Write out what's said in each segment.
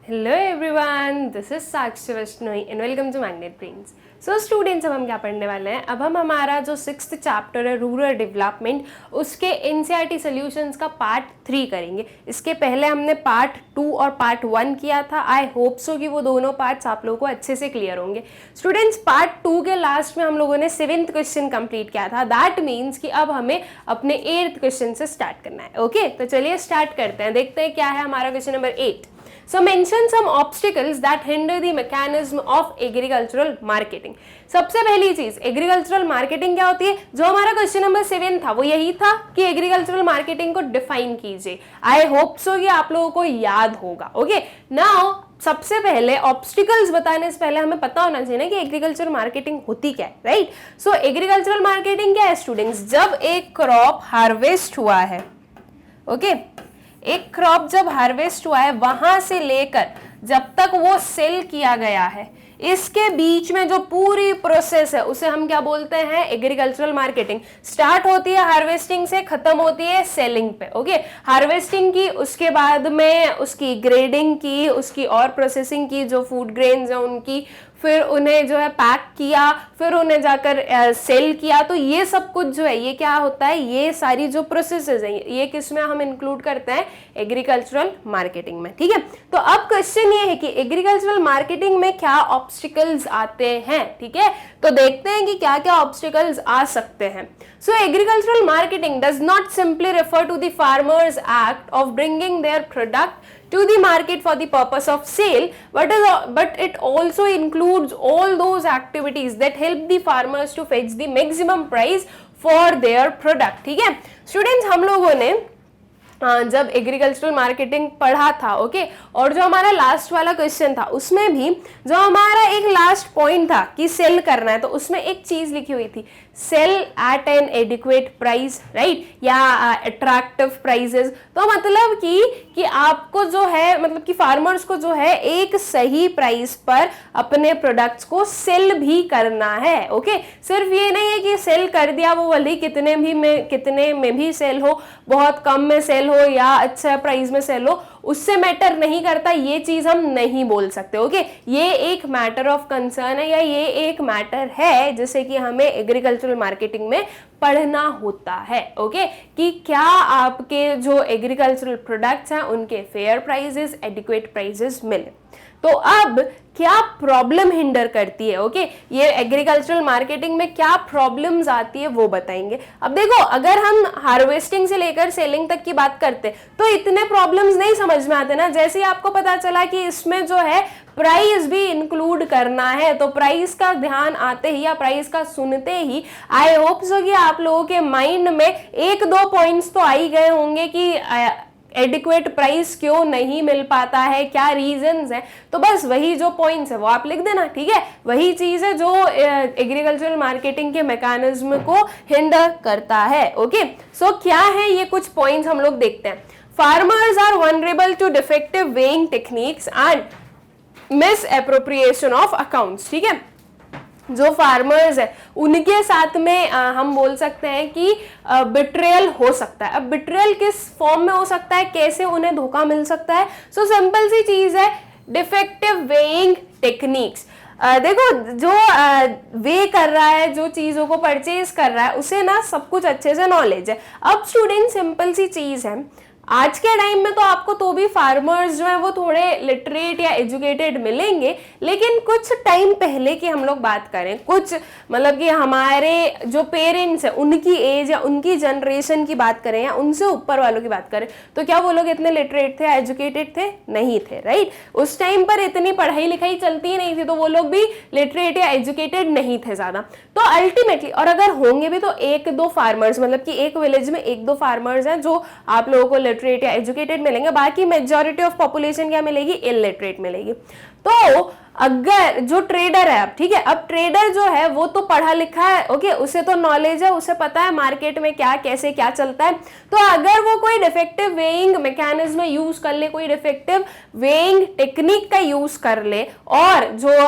Hello everyone, this is Sakshi Vaishnoi and welcome to Magnet Brains. So students, अब हम क्या पढ़ने वाले हैं। अब हम हमारा जो 6th चैप्टर है रूरल डेवलपमेंट, उसके एनसीईआरटी सॉल्यूशंस का पार्ट 3 करेंगे। इसके पहले हमने पार्ट 2 और पार्ट 1 किया था। आई होप सो कि वो दोनों पार्ट्स आप लोगों को अच्छे से क्लियर होंगे। स्टूडेंट्स, पार्ट 2 के लास्ट में हम लोगों ने 7th क्वेश्चन कंप्लीट किया था। दैट मीन्स कि अब हमें अपने 8th क्वेश्चन से स्टार्ट करना है। ओके, तो चलिए स्टार्ट करते हैं। देखते हैं क्या है हमारा question number 8। So mention some obstacles that hinder the mechanism of agricultural marketing. सबसे पहली चीज, एग्रीकल्चरल मार्केटिंग क्या होती है? जो हमारा क्वेश्चन नंबर 7 था वो यही था कि एग्रीकल्चरल मार्केटिंग को डिफाइन कीजिए। आई होप सो कि आप लोगों को याद होगा। ओके, नाउ सबसे पहले ऑब्स्टिकल्स बताने से पहले हमें पता होना चाहिए ना कि एग्रीकल्चरल मार्केटिंग होती क्या है, राइट? सो एग्रीकल्चरल मार्केटिंग क्या है स्टूडेंट्स? जब एक क्रॉप हार्वेस्ट हुआ है, ओके, एक क्रॉप जब हार्वेस्ट हुआ है वहां से लेकर जब तक वो सेल किया गया है, इसके बीच में जो पूरी प्रोसेस है उसे हम क्या बोलते हैं? Agricultural marketing. स्टार्ट होती है हार्वेस्टिंग से, खत्म होती है सेलिंग पे। ओके, हार्वेस्टिंग की, उसके बाद में उसकी ग्रेडिंग की, उसकी और प्रोसेसिंग की, जो फूड ग्रेन्स है उनकी, फिर उन्हें जो है पैक किया, फिर उन्हें जाकर सेल किया। तो ये सब कुछ जो है ये क्या होता है? ये सारी जो प्रोसेसेस हैं ये किस में हम इंक्लूड करते हैं? एग्रीकल्चरल मार्केटिंग में। ठीक है, तो अब क्वेश्चन ये है कि एग्रीकल्चरल मार्केटिंग में क्या ऑब्स्टिकल्स आते हैं। ठीक है, तो देखते हैं कि क्या क्या ऑब्स्टिकल्स आ सकते हैं। So agricultural marketing does not simply refer to the farmers act of bringing their product to the market for the purpose of sale, but it also includes all those activities that help the farmers to fetch the maximum price for their product. ठीक है students, हम लोगों ने जब agricultural marketing पढ़ा था, okay, और जो हमारा लास्ट वाला क्वेश्चन था उसमें भी जो हमारा एक लास्ट पॉइंट था कि सेल करना है, तो उसमें एक चीज लिखी हुई थी, sale at an adequate price, right, या अट्रैक्टिव प्राइसेस। तो मतलब कि आपको जो है, मतलब कि फार्मर्स को जो है एक सही प्राइस पर अपने प्रोडक्ट्स को सेल भी करना है। ओके, सिर्फ ये नहीं है कि सेल कर दिया, वो भले कितने में भी सेल हो, बहुत कम में सेल हो या अच्छा प्राइस में सेल हो, उससे मैटर नहीं करता। ये चीज हम नहीं बोल सकते। ओके, ये एक मैटर ऑफ कंसर्न है या ये एक मैटर है जैसे कि हमें एग्रीकल्चरल मार्केटिंग में पढ़ना होता है। ओके, कि क्या आपके जो एग्रीकल्चरल प्रोडक्ट्स हैं उनके फेयर प्राइसेस, एडिक्वेट प्राइसेस मिले। तो अब क्या प्रॉब्लम हिंडर करती है? ओके, ये एग्रीकल्चरल मार्केटिंग में क्या प्रॉब्लम्स आती है वो बताएंगे। अब देखो, अगर हम हार्वेस्टिंग से लेकर सेलिंग तक की बात करते तो इतने प्रॉब्लम्स नहीं समझ में आते ना। जैसे ही आपको पता चला कि इसमें जो है प्राइस भी इंक्लूड करना है, तो प्राइस का ध्यान आते ही या प्राइस का सुनते ही आई होप सो कि आप लोगों के माइंड में 1-2 पॉइंट्स तो आ ही गए होंगे कि एडिक्वेट प्राइस क्यों नहीं मिल पाता है, क्या रीजंस हैं। तो बस वही जो पॉइंट्स है वो आप लिख देना। ठीक है, वही चीज है जो एग्रीकल्चरल मार्केटिंग के मैकेनिज्म को हिंडर करता है। ओके, सो क्या है ये कुछ पॉइंट्स हम लोग देखते हैं। Farmers are vulnerable to defective weighing techniques and misappropriation of accounts. ठीक है, जो फार्मर्स है उनके साथ में हम बोल सकते हैं कि बिट्रेयल हो सकता है। अब बिट्रेयल किस फॉर्म में हो सकता है, कैसे उन्हें धोखा मिल सकता है? सो सिंपल सी चीज है, डिफेक्टिव वेइंग टेक्निक्स। देखो, जो वे कर रहा है, जो चीजों को परचेज कर रहा है, उसे ना सब कुछ अच्छे से नॉलेज है। अब स्टूडेंट, सिंपल सी चीज है, आज के टाइम में तो आपको तो भी फार्मर्स जो है वो थोड़े लिटरेट या एजुकेटेड मिलेंगे, लेकिन कुछ टाइम पहले की हम लोग बात करें, कुछ मतलब कि हमारे जो पेरेंट्स हैं उनकी एज या उनकी जनरेशन की बात करें या उनसे ऊपर वालों की बात करें, तो क्या वो लोग इतने लिटरेट थे, एजुकेटेड थे? नहीं थे, राइट? उस टाइम पर इतनी पढ़ाई लिखाई चलती ही नहीं थी, तो वो लोग भी लिटरेट या एजुकेटेड नहीं थे ज्यादा। तो अल्टीमेटली, और अगर होंगे भी तो 1-2 फार्मर्स, मतलब कि एक विलेज में 1-2 फार्मर्स हैं जो आप लोगों को लिटरेट या एजुकेटेड मिलेंगे, बाकी मेजॉरिटी ऑफ पॉपुलेशन क्या मिलेगी? इलिटरेट मिलेगी। तो अगर जो ट्रेडर है, अब ठीक है, अब ट्रेडर जो है वो तो पढ़ा लिखा है, ओके, उसे तो नॉलेज है, उसे पता है मार्केट में क्या कैसे क्या चलता है। तो अगर वो कोई डिफेक्टिव वेइंग मैकेनिज्म यूज कर ले, कोई डिफेक्टिव वेइंग टेक्निक का यूज कर ले और जो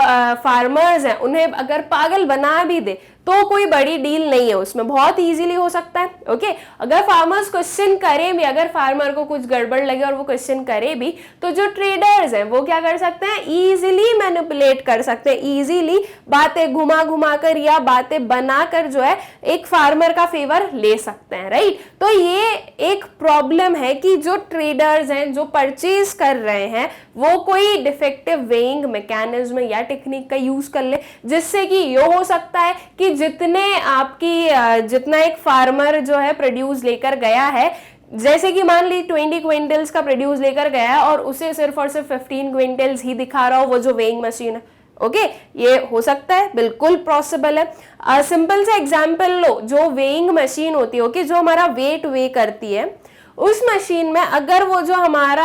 फार्मर्स हैं उन्हें अगर पागल बना भी दे, तो कोई बड़ी डील नहीं है उसमें, बहुत इजीली हो सकता है। ओके, अगर फार्मर्स क्वेश्चन करें भी, अगर फार्मर को कुछ गड़बड़ लगे और वो क्वेश्चन करे भी, तो जो ट्रेडर्स हैं वो क्या कर सकते हैं, इजीली मैनिपुलेट कर सकते हैं, इजीली बातें घुमा घुमा कर या बातें बनाकर जो है एक फार्मर का फेवर ले सकते हैं, राइट। तो ये एक प्रॉब्लम है कि जो ट्रेडर्स हैं, जो परचेज कर रहे हैं, वो कोई डिफेक्टिव वेइंग मैकेनिज्म या टेक्निक का यूज कर ले, जिससे कि ये हो सकता है कि जितना एक फार्मर जो है प्रोड्यूस लेकर गया है, जैसे कि मान ली 20 क्विंटल्स का प्रोड्यूस लेकर गया है और उसे सिर्फ और सिर्फ 15 क्विंटल्स ही दिखा रहा हो वो जो वेइंग मशीन है। ओके, ये हो सकता है, बिल्कुल पॉसिबल है। सिंपल सा एग्जांपल लो, जो वेइंग मशीन होती है, ओके, जो हमारा वेट वे करती है, उस मशीन में अगर वो जो हमारा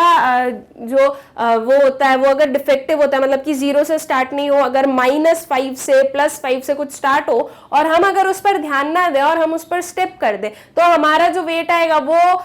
वो होता है, वो अगर डिफेक्टिव होता है, मतलब कि 0 से स्टार्ट नहीं हो, अगर -5 से +5 से कुछ स्टार्ट हो और हम अगर उस पर ध्यान ना दें और हम उस पर स्टेप कर दें, तो हमारा जो वेट आएगा वो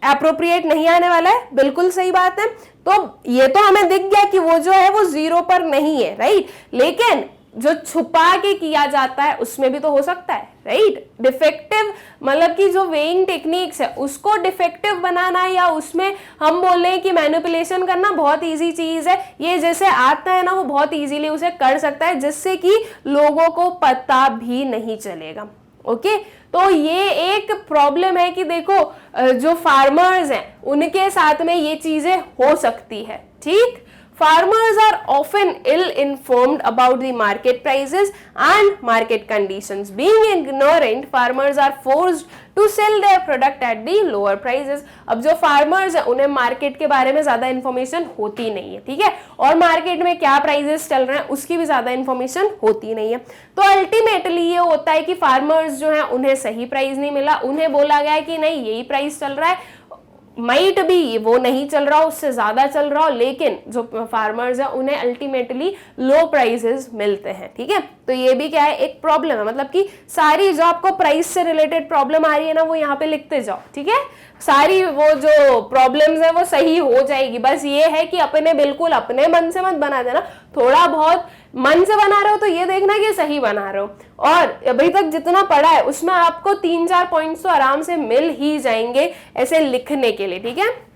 एप्रोप्रिएट नहीं आने वाला है। बिल्कुल सही बात है। तो ये तो हमें दिख गया कि वो जो है वो 0 पर नहीं है, राइट। लेकिन जो छुपा के किया जाता है उसमें भी तो हो सकता है, राइट। डिफेक्टिव मतलब कि जो वेइंग टेक्निक्स है उसको डिफेक्टिव बनाना या उसमें हम बोल रहे हैं कि मैनिपुलेशन करना बहुत इजी चीज है। ये जैसे आता है ना, वो बहुत इजीली उसे कर सकता है, जिससे कि लोगों को पता भी नहीं चलेगा। ओके, तो ये एक प्रॉब्लम है कि देखो जो फार्मर्स हैं उनके साथ में ये चीजें हो सकती है, ठीक। Farmers are often ill-informed about the market prices and market conditions. Being ignorant, farmers are forced to sell their product at the lower prices. अब जो farmers हैं उन्हें मार्केट के बारे में ज्यादा इन्फॉर्मेशन होती नहीं है, ठीक है, और मार्केट में क्या प्राइजेस चल रहे हैं उसकी भी ज्यादा इन्फॉर्मेशन होती नहीं है। तो अल्टीमेटली ये होता है कि फार्मर्स जो हैं उन्हें सही प्राइस नहीं मिला, उन्हें बोला गया कि नहीं यही प्राइस चल रहा है, माइट भी वो नहीं चल रहा हो, उससे ज्यादा चल रहा हो, लेकिन जो फार्मर्स हैं उन्हें अल्टीमेटली लो प्राइसेस मिलते हैं, ठीक है। तो ये भी क्या है, एक प्रॉब्लम है। मतलब कि सारी जो आपको प्राइस से रिलेटेड प्रॉब्लम आ रही है ना, वो यहाँ पे लिखते जाओ, ठीक है। सारी वो जो प्रॉब्लम्स है वो सही हो जाएगी। बस ये है कि अपने बिल्कुल अपने मन से मत बना देना, थोड़ा बहुत मन से बना रहे हो तो ये देखना कि सही बना रहे हो। और अभी तक जितना पढ़ा है उसमें आपको 3-4 पॉइंट्स तो आराम से मिल ही जाएंगे ऐसे लिखने के लिए, ठीक है।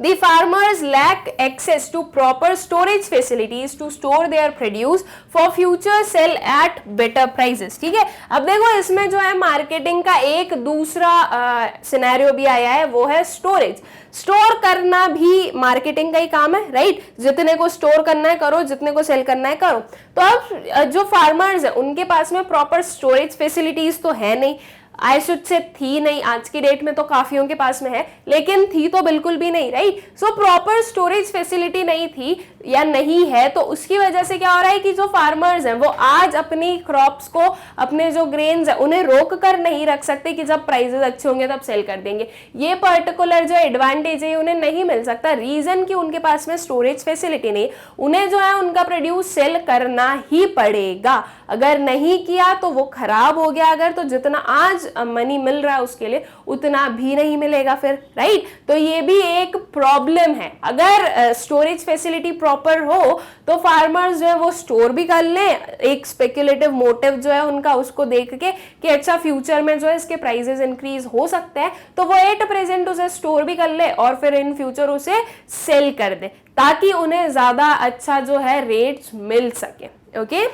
The farmers lack access to proper storage facilities to store their produce for future sell at better prices, ठीक है। अब देखो इसमें जो है मार्केटिंग का एक दूसरा सिनेरियो भी आया है, वो है स्टोरेज। स्टोर करना भी मार्केटिंग का ही काम है, राइट। जितने को स्टोर करना है करो, जितने को सेल करना है करो। तो अब जो फार्मर्स है उनके पास में प्रॉपर स्टोरेज फैसिलिटीज तो है नहीं, आई शुड से थी नहीं, आज की डेट में तो काफियों के पास में है, लेकिन थी तो बिल्कुल भी नहीं, right. So proper storage facility नहीं थी या नहीं है, तो उसकी वजह से क्या हो रहा है कि जो फार्मर्स हैं वो आज अपनी क्रॉप्स को, अपने जो ग्रेन्स है उन्हें रोक कर नहीं रख सकते कि जब प्राइसेस अच्छे होंगे तब सेल कर देंगे। ये पर्टिकुलर जो एडवांटेज है उन्हें नहीं मिल सकता, रीजन कि उनके पास में स्टोरेज फैसिलिटी नहीं। उन्हें जो है उनका प्रोड्यूस सेल करना ही पड़ेगा, अगर नहीं किया तो वो खराब हो गया, अगर तो जितना आज मनी मिल रहा है उसके लिए उतना भी नहीं मिलेगा फिर, राइट। तो ये भी एक प्रॉब्लम है। अगर स्टोरेज फैसिलिटी प्रॉपर हो तो फार्मर्स जो है वो स्टोर भी कर लें, एक स्पेक्युलेटिव मोटिव जो है उनका उसको देख के कि अच्छा फ्यूचर में जो है इसके प्राइसेस इंक्रीज हो सकते हैं, तो वो एट प्रेजेंट उसे स्टोर भी कर ले और फिर इन फ्यूचर उसे सेल कर दे, ताकि उन्हें ज्यादा अच्छा जो है रेट्स मिल सके। Okay,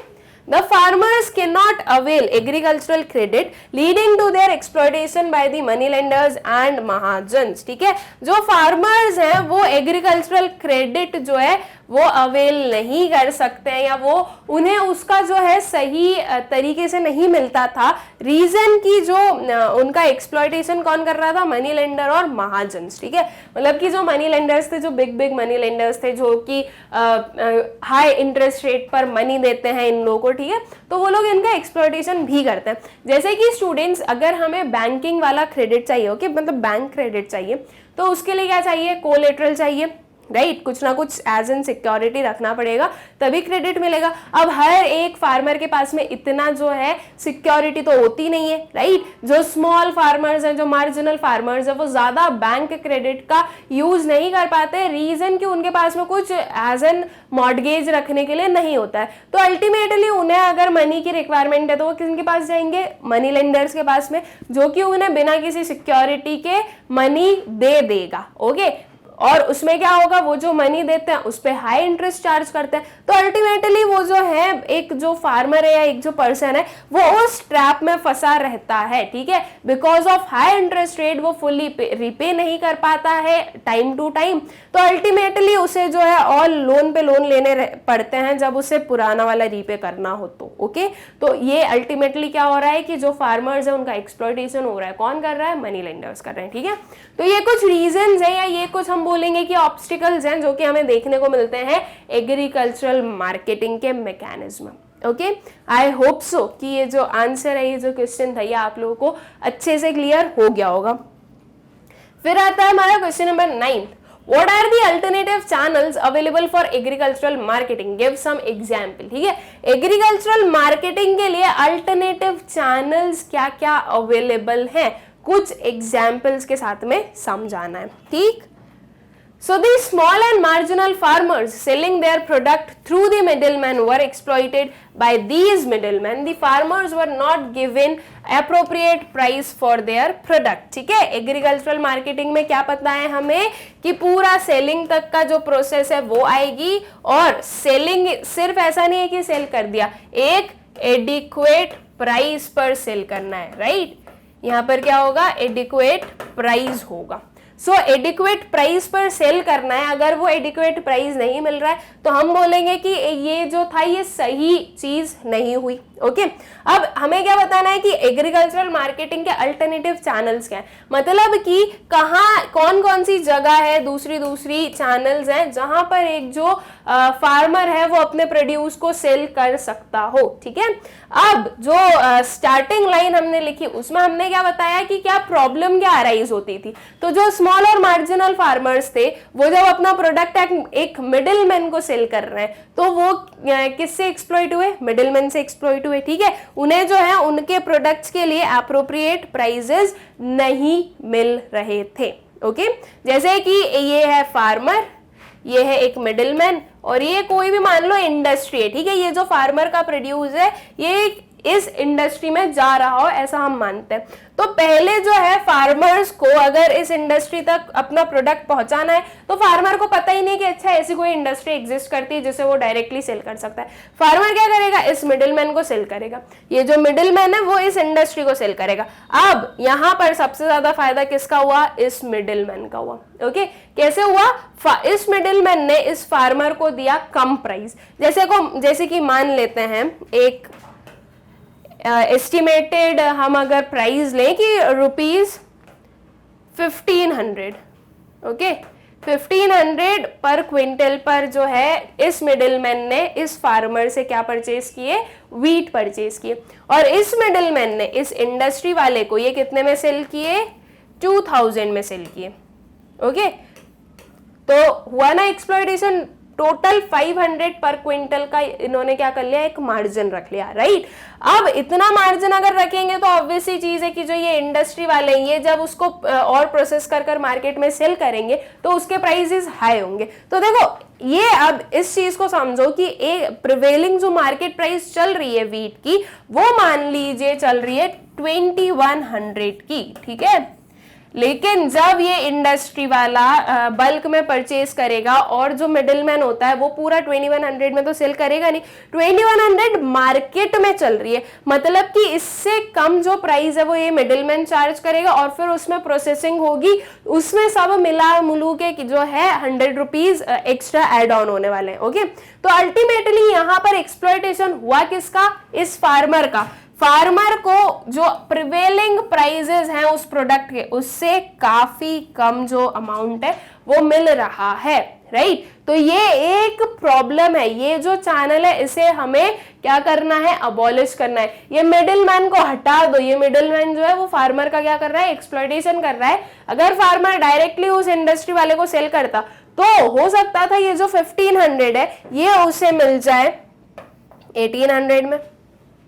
The farmers cannot avail agricultural credit, leading to their exploitation by the money lenders and mahajans, ठीक है। जो फार्मर्स हैं वो एग्रीकल्चरल क्रेडिट जो है वो अवेल नहीं कर सकते हैं, या वो उन्हें उसका जो है सही तरीके से नहीं मिलता था। रीजन की जो उनका एक्सप्लॉयटेशन कौन कर रहा था, मनी लेंडर और महाजन्स, ठीक है। मतलब कि जो मनी लेंडर्स थे, जो बिग बिग मनी लेंडर्स थे, जो कि हाई इंटरेस्ट रेट पर मनी देते हैं इन लोगों को, ठीक है, तो वो लोग इनका एक्सप्लॉयटेशन भी करते हैं। जैसे कि स्टूडेंट्स, अगर हमें बैंकिंग वाला क्रेडिट चाहिए, ओके, मतलब बैंक क्रेडिट चाहिए, तो उसके लिए क्या चाहिए, कोलेटरल चाहिए, राइट, कुछ ना कुछ एज एन सिक्योरिटी रखना पड़ेगा तभी क्रेडिट मिलेगा। अब हर एक फार्मर के पास में इतना जो है सिक्योरिटी तो होती नहीं है, राइट। जो स्मॉल फार्मर्स हैं, जो मार्जिनल फार्मर्स हैं, वो ज्यादा बैंक क्रेडिट का यूज नहीं कर पाते, रीजन कि उनके पास में कुछ एज एन मॉर्गेज रखने के लिए नहीं होता है। तो अल्टीमेटली उन्हें अगर मनी की रिक्वायरमेंट है तो वो किसके पास जाएंगे, मनी लेंडर्स के पास में, जो कि उन्हें बिना किसी सिक्योरिटी के मनी दे देगा। ओके, और उसमें क्या होगा, वो जो मनी देते हैं उस पर हाई इंटरेस्ट चार्ज करते हैं। तो अल्टीमेटली वो जो है, एक जो फार्मर है या एक जो पर्सन है, वो उस ट्रैप में फंसा रहता है, ठीक है। Because of high interest rate वो फुल्ली रिपे नहीं कर पाता है टाइम टू टाइम, तो अल्टीमेटली उसे जो है और लोन पे लोन लेने पड़ते हैं जब उसे पुराना वाला रीपे करना हो तो। ओके, तो ये अल्टीमेटली क्या हो रहा है कि जो फार्मर्स है उनका एक्सप्लॉयटेशन हो रहा है। कौन कर रहा है, मनी लेंडर्स कर रहे हैं, ठीक है। तो ये कुछ रीजंस है या ये कुछ हम बोलेंगे कि ऑब्स्टिकल्स हैं जो कि हमें देखने को मिलते हैं एग्रीकल्चरल मार्केटिंग के mechanism. Okay, I hope so कि ये जो आंसर है, ये जो क्वेश्चन था, ये आप लोगों को अच्छे से क्लियर हो गया होगा। फिर आता है हमारा question number 9। What are the alternative channels available for agricultural marketing? Give some example, ठीक है। एग्रीकल्चरल मार्केटिंग के लिए अल्टरनेटिव चैनल्स क्या क्या अवेलेबल हैं, कुछ एग्जाम्पल्स के साथ में समझाना है, ठीक। So the small and marginal farmers selling their product through the middlemen were exploited by these middlemen. The farmers were not given appropriate price for their product. ठीक है, एग्रीकल्चरल मार्केटिंग में क्या पता है हमें कि पूरा सेलिंग तक का जो प्रोसेस है वो आएगी, और सेलिंग सिर्फ ऐसा नहीं है कि सेल कर दिया, एक एडिक्वेट प्राइस पर सेल करना है, राइट। यहाँ पर क्या होगा, एडिक्वेट प्राइस होगा। सो एडिक्वेट प्राइस पर सेल करना है। अगर वो एडिक्वेट प्राइस नहीं मिल रहा है तो हम बोलेंगे कि ये जो था ये सही चीज नहीं हुई। ओके, अब हमें क्या बताना है कि एग्रीकल्चरल मार्केटिंग के अल्टरनेटिव चैनल्स क्या है, मतलब कि कहाँ कौन कौन सी जगह है, दूसरी चैनल्स हैं जहां पर एक जो फार्मर है वो अपने प्रोड्यूस को सेल कर सकता हो, ठीक है। अब जो स्टार्टिंग लाइन हमने लिखी उसमें हमने क्या बताया कि क्या प्रॉब्लम क्या अराइज होती थी। तो जो स्मॉल और मार्जिनल फार्मर्स थे वो जब अपना प्रोडक्ट एक मिडिलमैन को सेल कर रहे हैं तो वो किससे एक्सप्लॉइट हुए, मिडिलमैन से एक्सप्लॉइट हुए, ठीक है। उन्हें जो है उनके प्रोडक्ट्स के लिए एप्रोप्रिएट प्राइसेस नहीं मिल रहे थे। ओके, जैसे कि ये है फार्मर, ये है एक मिडिलमैन, और ये कोई भी मान लो इंडस्ट्री है, ठीक है। ये जो फार्मर का प्रोड्यूस है ये इस इंडस्ट्री में जा रहा हो ऐसा हम मानते हैं। तो पहले जो है फार्मर्स को अगर इस इंडस्ट्री तक अपना प्रोडक्ट पहुंचाना है तो फार्मर को पता ही नहीं कि अच्छा ऐसी कोई इंडस्ट्री एग्जिस्ट करती है जिसे वो डायरेक्टली सेल कर सकता है। फार्मर क्या करेगा, इस मिडिलमैन को सेल करेगा। ये जो मिडिलमैन है वो इस इंडस्ट्री को सेल करेगा। अब यहाँ पर सबसे ज्यादा फायदा किसका हुआ, इस मिडिलमैन का हुआ। ओके, कैसे हुआ, इस मिडिलमैन ने इस फार्मर को दिया कम प्राइस। जैसे कि मान लेते हैं एक एस्टिमेटेड हम अगर प्राइस लें कि ₹1500, ओके, 1500 पर क्विंटल पर जो है इस मिडिलमैन ने इस फार्मर से क्या परचेज किए, व्हीट परचेज किए, और इस मिडिलमैन ने इस इंडस्ट्री वाले को ये कितने में सेल किए, 2000 में सेल किए। ओके, तो हुआ ना एक्सप्लॉयटेशन। टोटल 500 पर क्विंटल का इन्होंने क्या कर लिया, एक मार्जिन रख लिया, राइट। अब इतना मार्जिन अगर रखेंगे तो ऑब्वियस सी चीज है कि जो ये इंडस्ट्री वाले हैं ये जब उसको और प्रोसेस कर मार्केट में सेल करेंगे तो उसके प्राइसेस हाई होंगे। तो देखो ये अब इस चीज को समझो कि एक प्रिवेलिंग जो मार्केट प्राइस चल रही है व्हीट की वो मान लीजिए चल रही है 2100 की, ठीक है। लेकिन जब ये इंडस्ट्री वाला बल्क में परचेज करेगा और जो मिडिलमैन होता है वो पूरा 2100 में तो सेल करेगा नहीं, 2100 मार्केट में चल रही है, मतलब कि इससे कम जो प्राइस है वो ये मिडिलमैन चार्ज करेगा और फिर उसमें प्रोसेसिंग होगी, उसमें सब मिला मुलू के जो है 100 रुपीज एक्स्ट्रा एड ऑन होने वाले हैं। ओके, तो अल्टीमेटली यहाँ पर एक्सप्लॉयटेशन हुआ किसका, इस फार्मर का। फार्मर को जो प्रिवेलिंग प्राइसेस हैं उस प्रोडक्ट के उससे काफी कम जो अमाउंट है वो मिल रहा है, राइट। तो ये एक प्रॉब्लम है, ये जो चैनल है इसे हमें क्या करना है, अबॉलिश करना है। ये मिडिलमैन को हटा दो। ये मिडिलमैन जो है वो फार्मर का क्या कर रहा है, एक्सप्लॉयटेशन कर रहा है। अगर फार्मर डायरेक्टली उस इंडस्ट्री वाले को सेल करता तो हो सकता था ये जो 1500 है ये उसे मिल जाए 1800 में,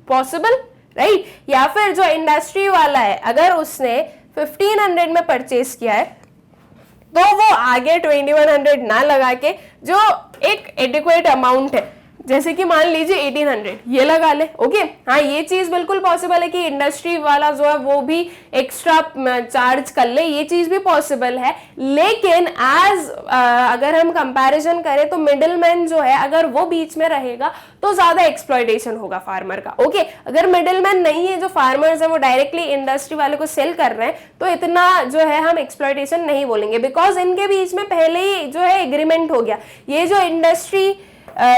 पॉसिबल, राइट। या फिर जो इंडस्ट्री वाला है अगर उसने 1500 में परचेस किया है तो वो आगे 2100 ना लगा के जो एक एडिक्वेट अमाउंट है, जैसे कि मान लीजिए 1800 ये लगा ले। ओके, हाँ ये चीज बिल्कुल पॉसिबल है कि इंडस्ट्री वाला जो है वो भी एक्स्ट्रा चार्ज कर ले, ये चीज भी पॉसिबल है। लेकिन अगर हम कंपैरिजन करें तो मिडिलमैन जो है अगर वो बीच में रहेगा तो ज्यादा एक्सप्लॉयटेशन होगा फार्मर का। ओके, अगर मिडिलमैन नहीं है, जो फार्मर्स है वो डायरेक्टली इंडस्ट्री वाले को सेल कर रहे हैं, तो इतना जो है हम एक्सप्लॉयटेशन नहीं बोलेंगे, बिकॉज इनके बीच में पहले ही जो है एग्रीमेंट हो गया। ये जो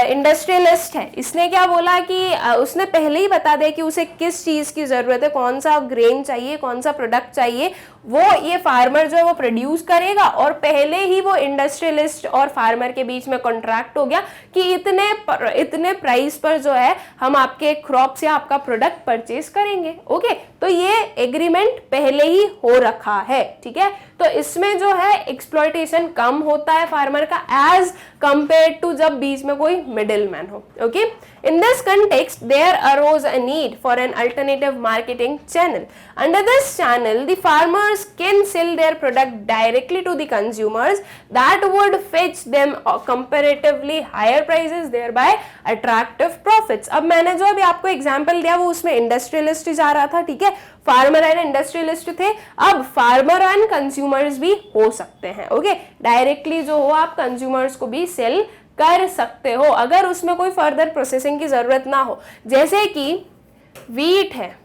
इंडस्ट्रियलिस्ट है इसने क्या बोला कि उसने पहले ही बता दिया कि उसे किस चीज की जरूरत है, कौन सा ग्रेन चाहिए, कौन सा प्रोडक्ट चाहिए, वो ये फार्मर जो है वो प्रोड्यूस करेगा। और पहले ही वो इंडस्ट्रियलिस्ट और फार्मर के बीच में कॉन्ट्रैक्ट हो गया कि इतने प्राइस पर जो है हम आपके क्रॉप से आपका प्रोडक्ट परचेज करेंगे। ओके, तो ये एग्रीमेंट पहले ही हो रखा है, ठीक है। तो इसमें जो है एक्सप्लॉयटेशन कम होता है फार्मर का एज कंपेयर टू जब बीच में कोई मिडिल मैन हो। Okay, in this context there arose a need for an alternative marketing channel. Under this channel the farmers can sell their product directly to the consumers that would fetch them comparatively higher prices, thereby attractive profits. अब मैंने जो अभी आपको example दिया वो उसमें industrialist जा रहा था, ठीक है, फार्मर एंड इंडस्ट्रियलिस्ट थे। अब फार्मर एंड कंज्यूमर्स भी हो सकते हैं। ओके, डायरेक्टली जो हो आप कंज्यूमर्स को भी सेल कर सकते हो अगर उसमें कोई फर्दर प्रोसेसिंग की जरूरत ना हो। जैसे कि वीट है,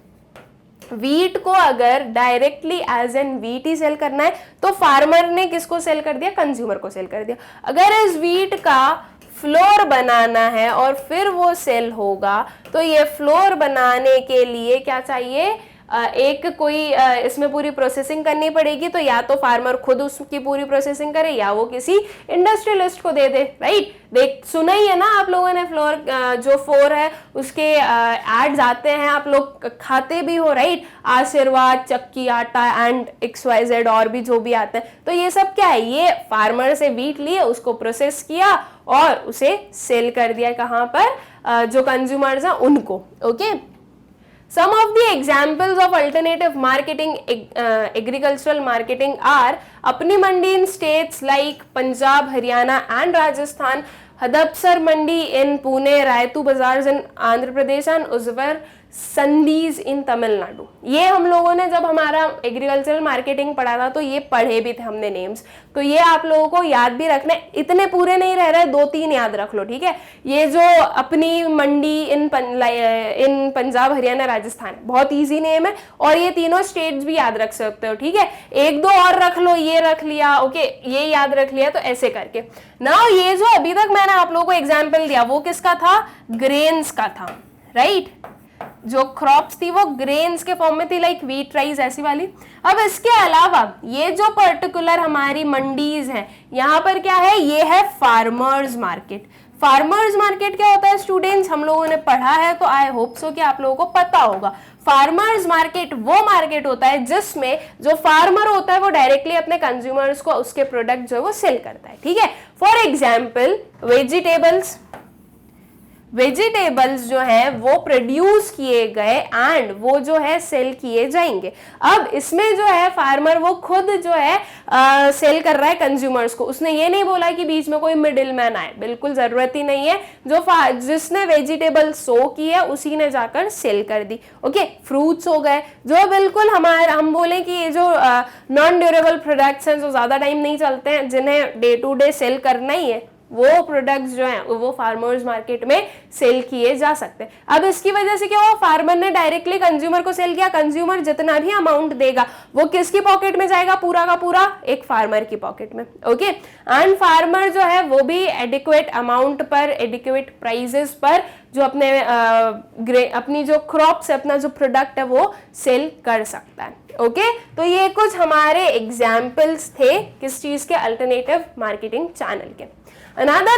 वीट को अगर डायरेक्टली एज एन वीट ही सेल करना है तो फार्मर ने किसको सेल कर दिया, कंज्यूमर को सेल कर दिया। अगर इस वीट का फ्लोर बनाना है और फिर वो सेल होगा तो ये फ्लोर बनाने के लिए क्या चाहिए, एक कोई इसमें पूरी प्रोसेसिंग करनी पड़ेगी। तो या तो फार्मर खुद उसकी पूरी प्रोसेसिंग करे या वो किसी इंडस्ट्रियलिस्ट को दे दे, राइट। देख सुना ही है ना आप लोगों ने, फ्लोर जो 4 है उसके एड्स आते हैं, आप लोग खाते भी हो, राइट। आशीर्वाद, चक्की आटा एंड XYZ और भी जो भी आते हैं। तो ये सब क्या है, ये फार्मर से वीट लिए, उसको प्रोसेस किया और उसे सेल कर दिया कहाँ पर, जो कंज्यूमर्स हैं उनको। Okay, some of the examples of alternative marketing, agricultural marketing are अपनी mandi in states like Punjab, Haryana and Rajasthan, Hadapsar mandi in Pune, Rythu bazaars in Andhra Pradesh and Uzhavar Sandhais in Tamil Nadu. ये हम लोगों ने जब हमारा एग्रीकल्चरल मार्केटिंग पढ़ा था तो ये पढ़े भी थे हमने नेम्स, तो ये आप लोगों को याद भी रखना है। इतने पूरे नहीं रह रहे, 2-3 याद रख लो, ठीक है। ये जो अपनी मंडी इन पंजाब, हरियाणा, राजस्थान, बहुत इजी नेम है और ये तीनों स्टेट्स भी याद रख सकते हो, ठीक है। 1-2 और रख लो, ये रख लिया, ओके, ये याद रख लिया, तो ऐसे करके ना। ये जो अभी तक मैंने आप लोगों को एग्जाम्पल दिया वो किसका था, ग्रेन्स का था, राइट। जो क्रॉप्स थी वो ग्रेन्स के फॉर्म में थी, लाइक व्हीट, राइस, ऐसी वाली। अब इसके अलावा ये जो पर्टिकुलर हमारी मंडीज हैं, यहाँ पर क्या है, ये है फार्मर्स मार्केट। फार्मर्स मार्केट क्या होता है स्टूडेंट्स, हम लोगों ने पढ़ा है तो आई होप सो कि आप लोगों को पता होगा। फार्मर्स मार्केट वो मार्केट होता है जिसमें जो फार्मर होता है वो डायरेक्टली अपने कंज्यूमर्स को उसके प्रोडक्ट जो है वो सेल करता है, ठीक है। फॉर एग्जाम्पल वेजिटेबल्स जो है वो प्रोड्यूस किए गए एंड वो जो है सेल किए जाएंगे। अब इसमें जो है फार्मर वो खुद जो है सेल कर रहा है कंज्यूमर्स को, उसने ये नहीं बोला कि बीच में कोई मिडिल मैन आए, बिल्कुल जरूरत ही नहीं है। जिसने वेजिटेबल सो की है उसी ने जाकर सेल कर दी। ओके, फ्रूट्स हो गए जो बिल्कुल हम बोले कि ये जो नॉन ड्यूरेबल प्रोडक्ट्स हैं जो ज्यादा टाइम नहीं चलते हैं, जिन्हें डे टू डे सेल करना ही है, वो प्रोडक्ट्स जो हैं वो फार्मर्स मार्केट में सेल किए जा सकते हैं। अब इसकी वजह से क्या हुआ, फार्मर ने डायरेक्टली कंज्यूमर को सेल किया, कंज्यूमर जितना भी अमाउंट देगा वो किसकी पॉकेट में जाएगा, पूरा का पूरा एक फार्मर की पॉकेट में। ओके, एंड फार्मर जो है वो भी एडिक्वेट अमाउंट पर, एडिक्वेट प्राइसेस पर जो अपनी जो क्रॉप से अपना जो प्रोडक्ट है वो सेल कर सकता है। ओके, तो ये कुछ हमारे एग्जाम्पल्स थे किस चीज के, अल्टरनेटिव मार्केटिंग चैनल के। Another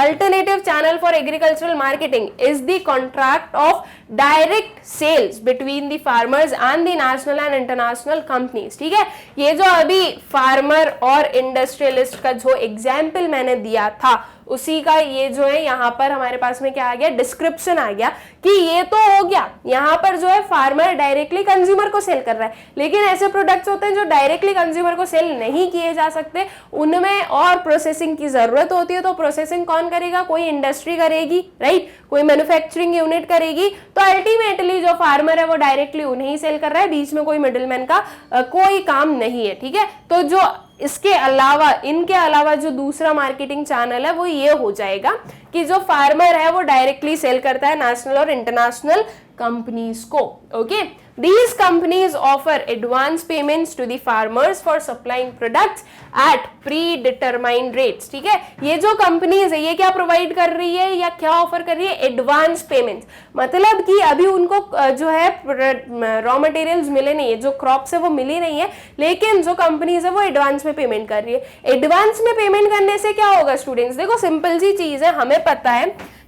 alternative channel for agricultural marketing is the contract of direct sales between the farmers and the national and international companies. ठीक है, ये जो अभी फार्मर और इंडस्ट्रियलिस्ट का जो एग्जाम्पल मैंने दिया था उसी का ये जो है यहाँ पर हमारे पास में क्या आ गया, डिस्क्रिप्शन आ गया कि ये तो हो गया, यहाँ पर जो है फार्मर डायरेक्टली कंज्यूमर को सेल कर रहा है, लेकिन ऐसे प्रोडक्ट्स होते हैं जो डायरेक्टली कंज्यूमर को सेल नहीं किए जा सकते, उनमें और प्रोसेसिंग की जरूरत होती है। तो प्रोसेसिंग कौन करेगा, कोई इंडस्ट्री करेगी, राइट, कोई मैन्युफैक्चरिंग यूनिट करेगी। तो अल्टीमेटली जो फार्मर है वो डायरेक्टली उन्हें ही सेल कर रहा है, बीच में कोई मिडिलमैन का कोई काम नहीं है। ठीक है, तो जो इसके अलावा, इनके अलावा जो दूसरा मार्केटिंग चैनल है वो ये हो जाएगा कि जो फार्मर है वो डायरेक्टली सेल करता है नेशनल और इंटरनेशनल कंपनीज को। Okay, these companies offer advance payments to the farmers for supplying products at predetermined rates। ठीक है, ये जो कंपनीज है ये क्या प्रोवाइड कर रही है या क्या ऑफर कर रही है, एडवांस पेमेंट्स। मतलब कि अभी उनको जो है रॉ मटेरियल्स मिले नहीं है, जो क्रॉप्स है वो मिली नहीं है, लेकिन जो कंपनीज है वो एडवांस में पेमेंट कर रही है। एडवांस में पेमेंट करने से क्या होगा स्टूडेंट्स, देखो सिंपल सी चीज है, हमें पता है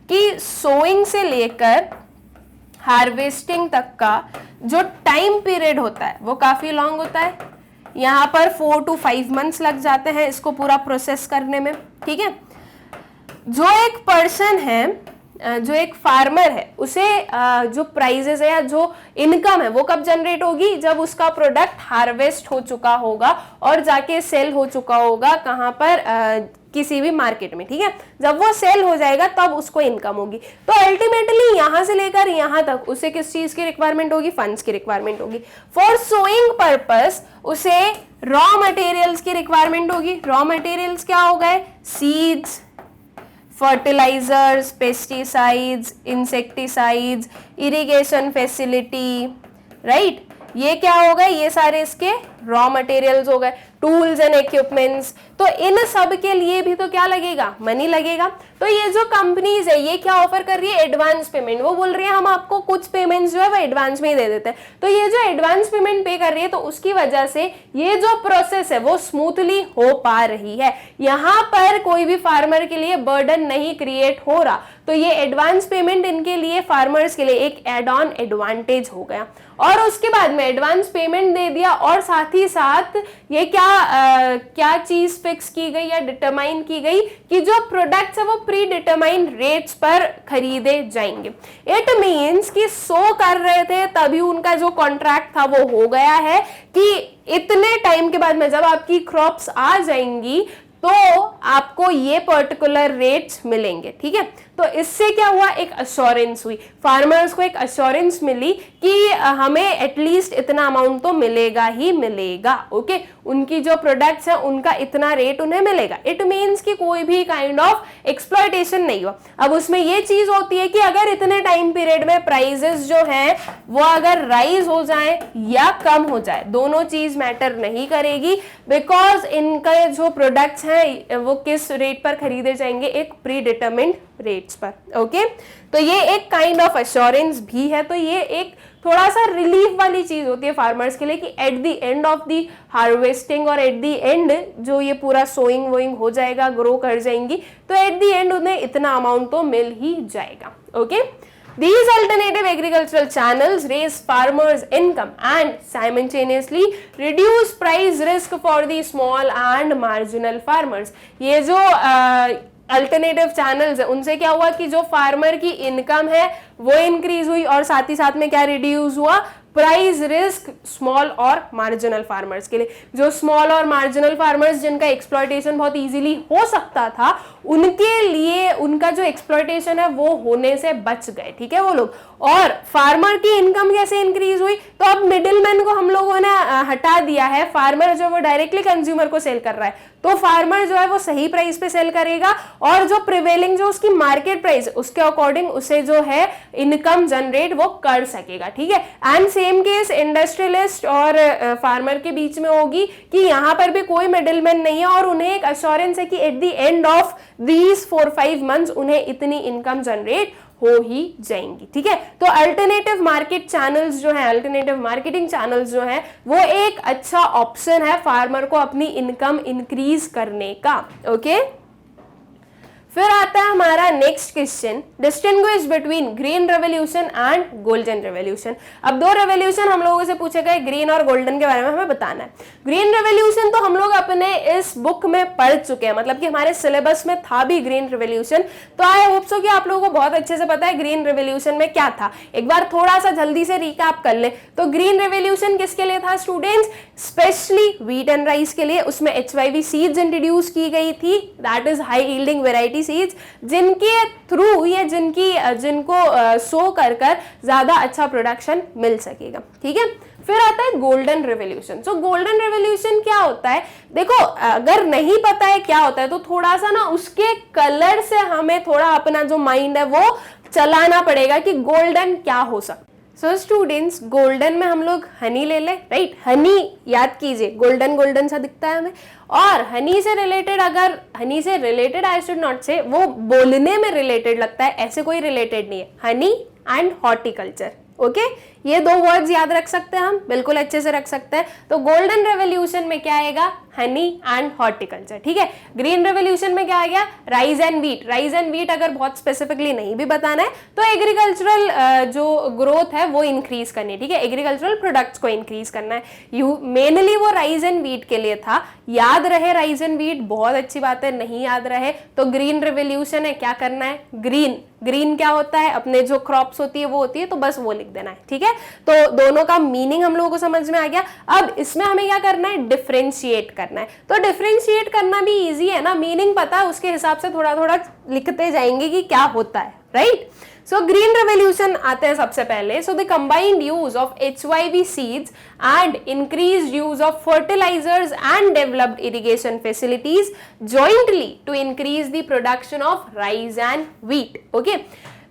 कि सोइंग से लेकर हार्वेस्टिंग तक का जो टाइम पीरियड होता है वो काफी लॉन्ग होता है। यहाँ पर 4 to 5 मंथ्स लग जाते हैं इसको पूरा प्रोसेस करने में। ठीक है, जो एक पर्सन है, जो एक फार्मर है, उसे जो प्राइजेस है या जो इनकम है वो कब जनरेट होगी, जब उसका प्रोडक्ट हार्वेस्ट हो चुका होगा और जाके सेल हो चुका होगा, कहाँ पर, किसी भी मार्केट में। ठीक है, जब वो सेल हो जाएगा तब उसको इनकम होगी। तो अल्टीमेटली यहां से लेकर यहां तक उसे किस चीज की रिक्वायरमेंट होगी, फंड्स की रिक्वायरमेंट होगी। फॉर सोइंग पर्पस उसे रॉ मटेरियल्स की रिक्वायरमेंट होगी। रॉ मटेरियल्स क्या हो गए, seeds, fertilisers, pesticides, insecticides, irrigation facility, right, ये क्या हो गए, ये सारे इसके रॉ मटेरियल्स हो गए। टूल्स एंड इक्विपमेंट्स, तो इन सब के लिए भी तो क्या लगेगा, मनी लगेगा। तो ये जो कंपनीज है ये क्या ऑफर कर रही है, एडवांस पेमेंट। वो बोल रही है हम आपको कुछ पेमेंट्स जो है वो एडवांस में ही दे देते हैं। तो ये जो एडवांस पेमेंट पे कर रही है तो उसकी वजह से ये जो प्रोसेस है वो स्मूथली हो पा रही है, यहाँ पर कोई भी फार्मर के लिए बर्डन नहीं क्रिएट हो रहा। तो ये एडवांस पेमेंट इनके लिए, फार्मर्स के लिए एक एड ऑन एडवांटेज हो गया। और उसके बाद में एडवांस पेमेंट दे दिया और साथ ही साथ ये क्या चीज फिक्स की गई या डिटरमाइन की गई कि जो प्रोडक्ट्स है वो प्री डिटरमाइंड रेट्स पर खरीदे जाएंगे। इट मींस कि सो कर रहे थे तभी उनका जो कॉन्ट्रैक्ट था वो हो गया है कि इतने टाइम के बाद में जब आपकी क्रॉप्स आ जाएंगी तो आपको ये पर्टिकुलर रेट्स मिलेंगे। ठीक है, तो इससे क्या हुआ, एक अश्योरेंस हुई, फार्मर्स को एक अश्योरेंस मिली कि हमें एटलीस्ट इतना अमाउंट तो मिलेगा ही मिलेगा। ओके, उनकी जो प्रोडक्ट्स हैं उनका इतना रेट उन्हें मिलेगा। इट मींस कि कोई भी काइंड ऑफ एक्सप्लॉयटेशन नहीं हुआ। अब उसमें ये चीज होती है कि अगर इतने टाइम पीरियड में प्राइजेस जो हैं वो अगर राइज हो जाए या कम हो जाए, दोनों चीज मैटर नहीं करेगी, बिकॉज इनका जो प्रोडक्ट्स हैं वो किस रेट पर खरीदे जाएंगे, एक प्री डिटरमिन्ड रेट्स पर। ओके, तो ये एक काइंड ऑफ एश्योरेंस भी है। तो ये एक थोड़ा सा रिलीफ वाली चीज होती है फार्मर्स के लिए कि at the end of the harvesting और एट द एंड जो ये पूरा सोइंग वोइंग हो जाएगा, ग्रो कर जाएंगी, तो एट द एंड उन्हें इतना अमाउंट तो मिल ही जाएगा। Okay, these alternative agricultural channels raise farmers' income and simultaneously reduce price risk for the small and marginal farmers। ये जो अल्टरनेटिव चैनल्स है उनसे क्या हुआ कि जो फार्मर की इनकम है वो इंक्रीज हुई और साथ ही साथ में क्या रिड्यूस हुआ, प्राइस रिस्क स्मॉल और मार्जिनल फार्मर्स के लिए। जो स्मॉल और मार्जिनल फार्मर्स जिनका एक्सप्लॉयटेशन बहुत इजीली हो सकता था, उनके लिए उनका जो एक्सप्लॉयटेशन है वो होने से बच गए। ठीक है, वो लोग, और फार्मर की इनकम कैसे इंक्रीज हुई, तो अब मिडिलमैन को हम लोगों ने हटा दिया है। फार्मर जो वो डायरेक्टली कंज्यूमर को सेल कर रहा है, तो फार्मर जो है वो सही प्राइस पे सेल करेगा और जो प्रिवेलिंग जो उसकी मार्केट प्राइस उसके अकॉर्डिंग उसे जो है इनकम जनरेट वो कर सकेगा। ठीक है, एंड सेम केस इंडस्ट्रियलिस्ट और फार्मर के बीच में होगी कि यहाँ पर भी कोई मिडिलमैन नहीं है और उन्हें एक अश्योरेंस है कि at the end of these 4-5 months उन्हें इतनी इनकम जनरेट हो ही जाएंगी। ठीक है, तो अल्टरनेटिव मार्केट चैनल्स जो है, अल्टरनेटिव मार्केटिंग चैनल्स जो है वो एक अच्छा ऑप्शन है फार्मर को अपनी इनकम इंक्रीज करने का। ओके, फिर आता है हमारा next question, distinguish between green revolution and golden revolution. अब दो रेवोल्यूशन हम लोगों से पूछे गए, ग्रीन और गोल्डन के बारे में हमें बताना है। ग्रीन रेवोल्यूशन तो हम लोग अपने इस बुक में पढ़ चुके हैं, मतलब कि हमारे सिलेबस में था भी ग्रीन रेवोल्यूशन, तो आई होप सो कि आप लोगों को बहुत अच्छे से पता है ग्रीन रेवोल्यूशन में क्या था। एक बार थोड़ा सा जल्दी से रिकैप कर ले तो ग्रीन रेवोल्यूशन किसके लिए था students? Specially wheat and rice के लिए। उसमें HYV सीड्स इंट्रोड्यूस की गई थी, that is high yielding variety seeds, जिनके थ्रू या जिनको सो कर ज्यादा अच्छा प्रोडक्शन मिल सकेगा। ठीक है, फिर आता है गोल्डन रेवोल्यूशन। सो गोल्डन रेवोल्यूशन क्या होता है? देखो, अगर नहीं पता है क्या होता है तो थोड़ा सा ना उसके कलर से हमें थोड़ा अपना जो माइंड है वो चलाना पड़ेगा कि गोल्डन क्या हो सकता है। सो स्टूडेंट्स, गोल्डन में हम लोग हनी ले ले, राइट? हनी याद कीजिए, गोल्डन गोल्डन सा दिखता है हमें। और हनी से रिलेटेड आई शुड नॉट से, वो बोलने में रिलेटेड लगता है, ऐसे कोई रिलेटेड नहीं है। हनी एंड हॉर्टिकल्चर, ओके, ये दो वर्ड्स याद रख सकते हैं हम, बिल्कुल अच्छे से रख सकते हैं। तो गोल्डन रेवोल्यूशन में क्या आएगा? Honey and horticulture. ठीक है, ग्रीन रेवोल्यूशन में क्या आ गया? Rice and wheat. Rice and wheat अगर बहुत स्पेसिफिकली नहीं भी बताना है तो एग्रीकल्चरल जो ग्रोथ है वो इंक्रीज करनी है। ठीक है, एग्रीकल्चरल प्रोडक्ट्स को इंक्रीज करना है। मेनली वो राइस एंड व्हीट के लिए था। याद रहे राइस एंड व्हीट, बहुत अच्छी बात है। नहीं याद रहे तो ग्रीन रेवोल्यूशन है, क्या करना है? ग्रीन क्या होता है? अपने जो क्रॉप्स होती है वो होती है, तो बस वो लिख देना है। ठीक है, तो दोनों का मीनिंग हम लोगों को समझ में आ गया। अब इसमें हमें क्या करना है? डिफरेंशिएट करना है। तो डिफरेंशिएट करना भी इजी है ना, मीनिंग पता है, उसके हिसाब से थोड़ा थोड़ा लिखते जाएंगे कि क्या होता है, राइट? सो ग्रीन रेवोल्यूशन आते हैं सबसे पहले। So the combined use of HYV seeds and increase use of fertilisers and developed irrigation facilities jointly to increase the production of rice and wheat. Okay,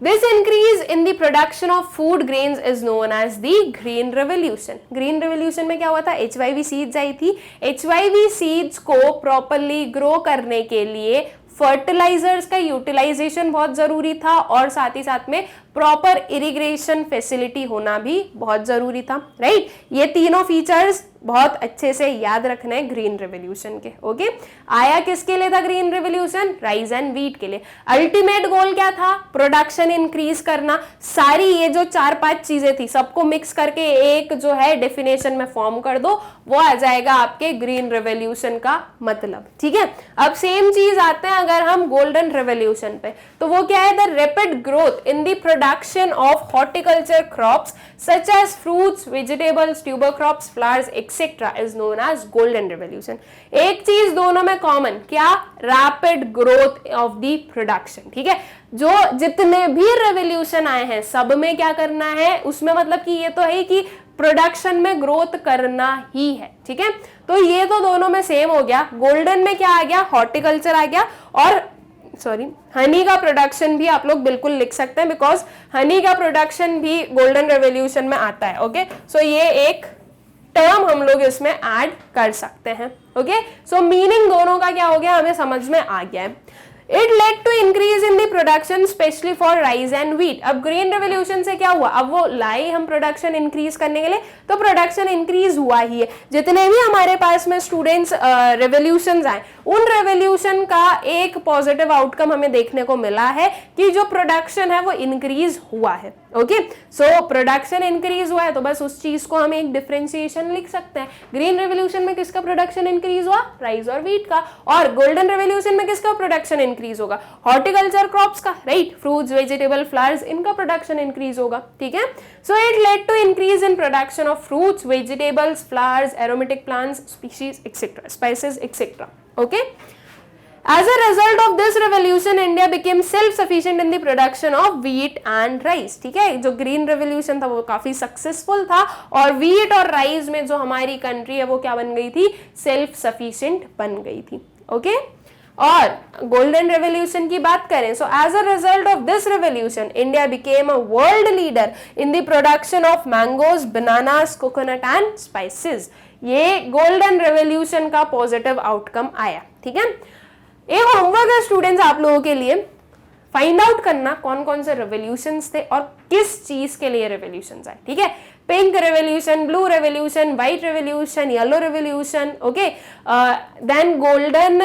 This increase in the production of food grains is known as the Green Revolution. Green Revolution में क्या हुआ था? HYV seeds आई थी। HYV seeds को properly grow करने के लिए fertilisers का यूटिलाइजेशन बहुत जरूरी था और साथ ही साथ में प्रॉपर इरिगेशन फैसिलिटी होना भी बहुत जरूरी था, राइट? ये तीनों फीचर्स बहुत अच्छे से याद रखना है ग्रीन रेवोल्यूशन के। ओके, आया किसके लिए था green revolution? Rice and wheat के लिए। अल्टीमेट गोल क्या था? प्रोडक्शन इंक्रीज करना। सारी ये जो 4-5 चीजें थी सबको मिक्स करके एक जो है डेफिनेशन में फॉर्म कर दो, वो आ जाएगा आपके ग्रीन रेवोल्यूशन का मतलब। ठीक है, अब सेम चीज आते हैं अगर हम गोल्डन रेवोल्यूशन पे, तो वो क्या है? The rapid growth in the production of horticulture crops such as fruits, vegetables, tuber crops, flowers etcetera is known as golden revolution. एक चीज दोनों में कॉमन, क्या? Rapid growth of the production. ठीक है, जो जितने भी रेवोल्यूशन आए हैं सब में क्या करना है? उसमें मतलब कि ये तो है कि प्रोडक्शन में ग्रोथ करना ही है। ठीक है, तो ये तो दोनों में सेम हो गया। गोल्डन में क्या आ गया? हॉर्टिकल्चर आ गया। और हनी का प्रोडक्शन भी आप लोग बिल्कुल लिख सकते हैं, बिकॉज हनी का प्रोडक्शन भी गोल्डन रेवोल्यूशन में आता है। ओके, सो ये एक टर्म हम लोग इसमें ऐड कर सकते हैं। ओके, सो मीनिंग दोनों का क्या हो गया हमें समझ में आ गया है। It led to increase in the production, especially for rice and wheat. अब ग्रीन रेवोल्यूशन से क्या हुआ? अब वो लाई हम प्रोडक्शन इंक्रीज करने के लिए, तो प्रोडक्शन इंक्रीज हुआ ही है। जितने भी हमारे पास में स्टूडेंट्स रेवोल्यूशंस आए, उन रेवोल्यूशन का एक पॉजिटिव आउटकम हमें देखने को मिला है कि जो प्रोडक्शन है वो इंक्रीज हुआ है। ओके, सो प्रोडक्शन इंक्रीज हुआ है तो बस उस चीज को हम एक डिफरेंशिएशन लिख सकते हैं। ग्रीन रेवोल्यूशन में किसका प्रोडक्शन इंक्रीज हुआ? राइस और व्हीट का। और गोल्डन रेवोल्यूशन में किसका प्रोडक्शन इंक्रीज होगा? हॉर्टिकल्चर क्रॉप्स का, राइट? फ्रूट्स, वेजिटेबल, फ्लावर्स, इनका प्रोडक्शन इंक्रीज होगा। ठीक है, so it led to increase in production of fruits, vegetables, flowers, aromatic plants, species etcetera, spices etcetera. Okay, as a result of this revolution, India became self-sufficient in the production of wheat and rice. ठीक है, जो green revolution था वो काफी successful था और wheat और rice में जो हमारी कंट्री है वो क्या बन गई थी? सेल्फ सफिशिएंट बन गई थी। ओके, और गोल्डन रेवोल्यूशन की बात करें, so as a result of this revolution India became a world leader in the production of mangoes, bananas, coconut and spices. ये गोल्डन रेवोल्यूशन का पॉजिटिव आउटकम आया। ठीक है, एक होमवर्क है स्टूडेंट्स आप लोगों के लिए, फाइंड आउट करना कौन कौन से रेवोल्यूशंस थे और किस चीज के लिए रेवोल्यूशंस आए। ठीक है, pink revolution, blue revolution, white revolution, yellow revolution, okay, then golden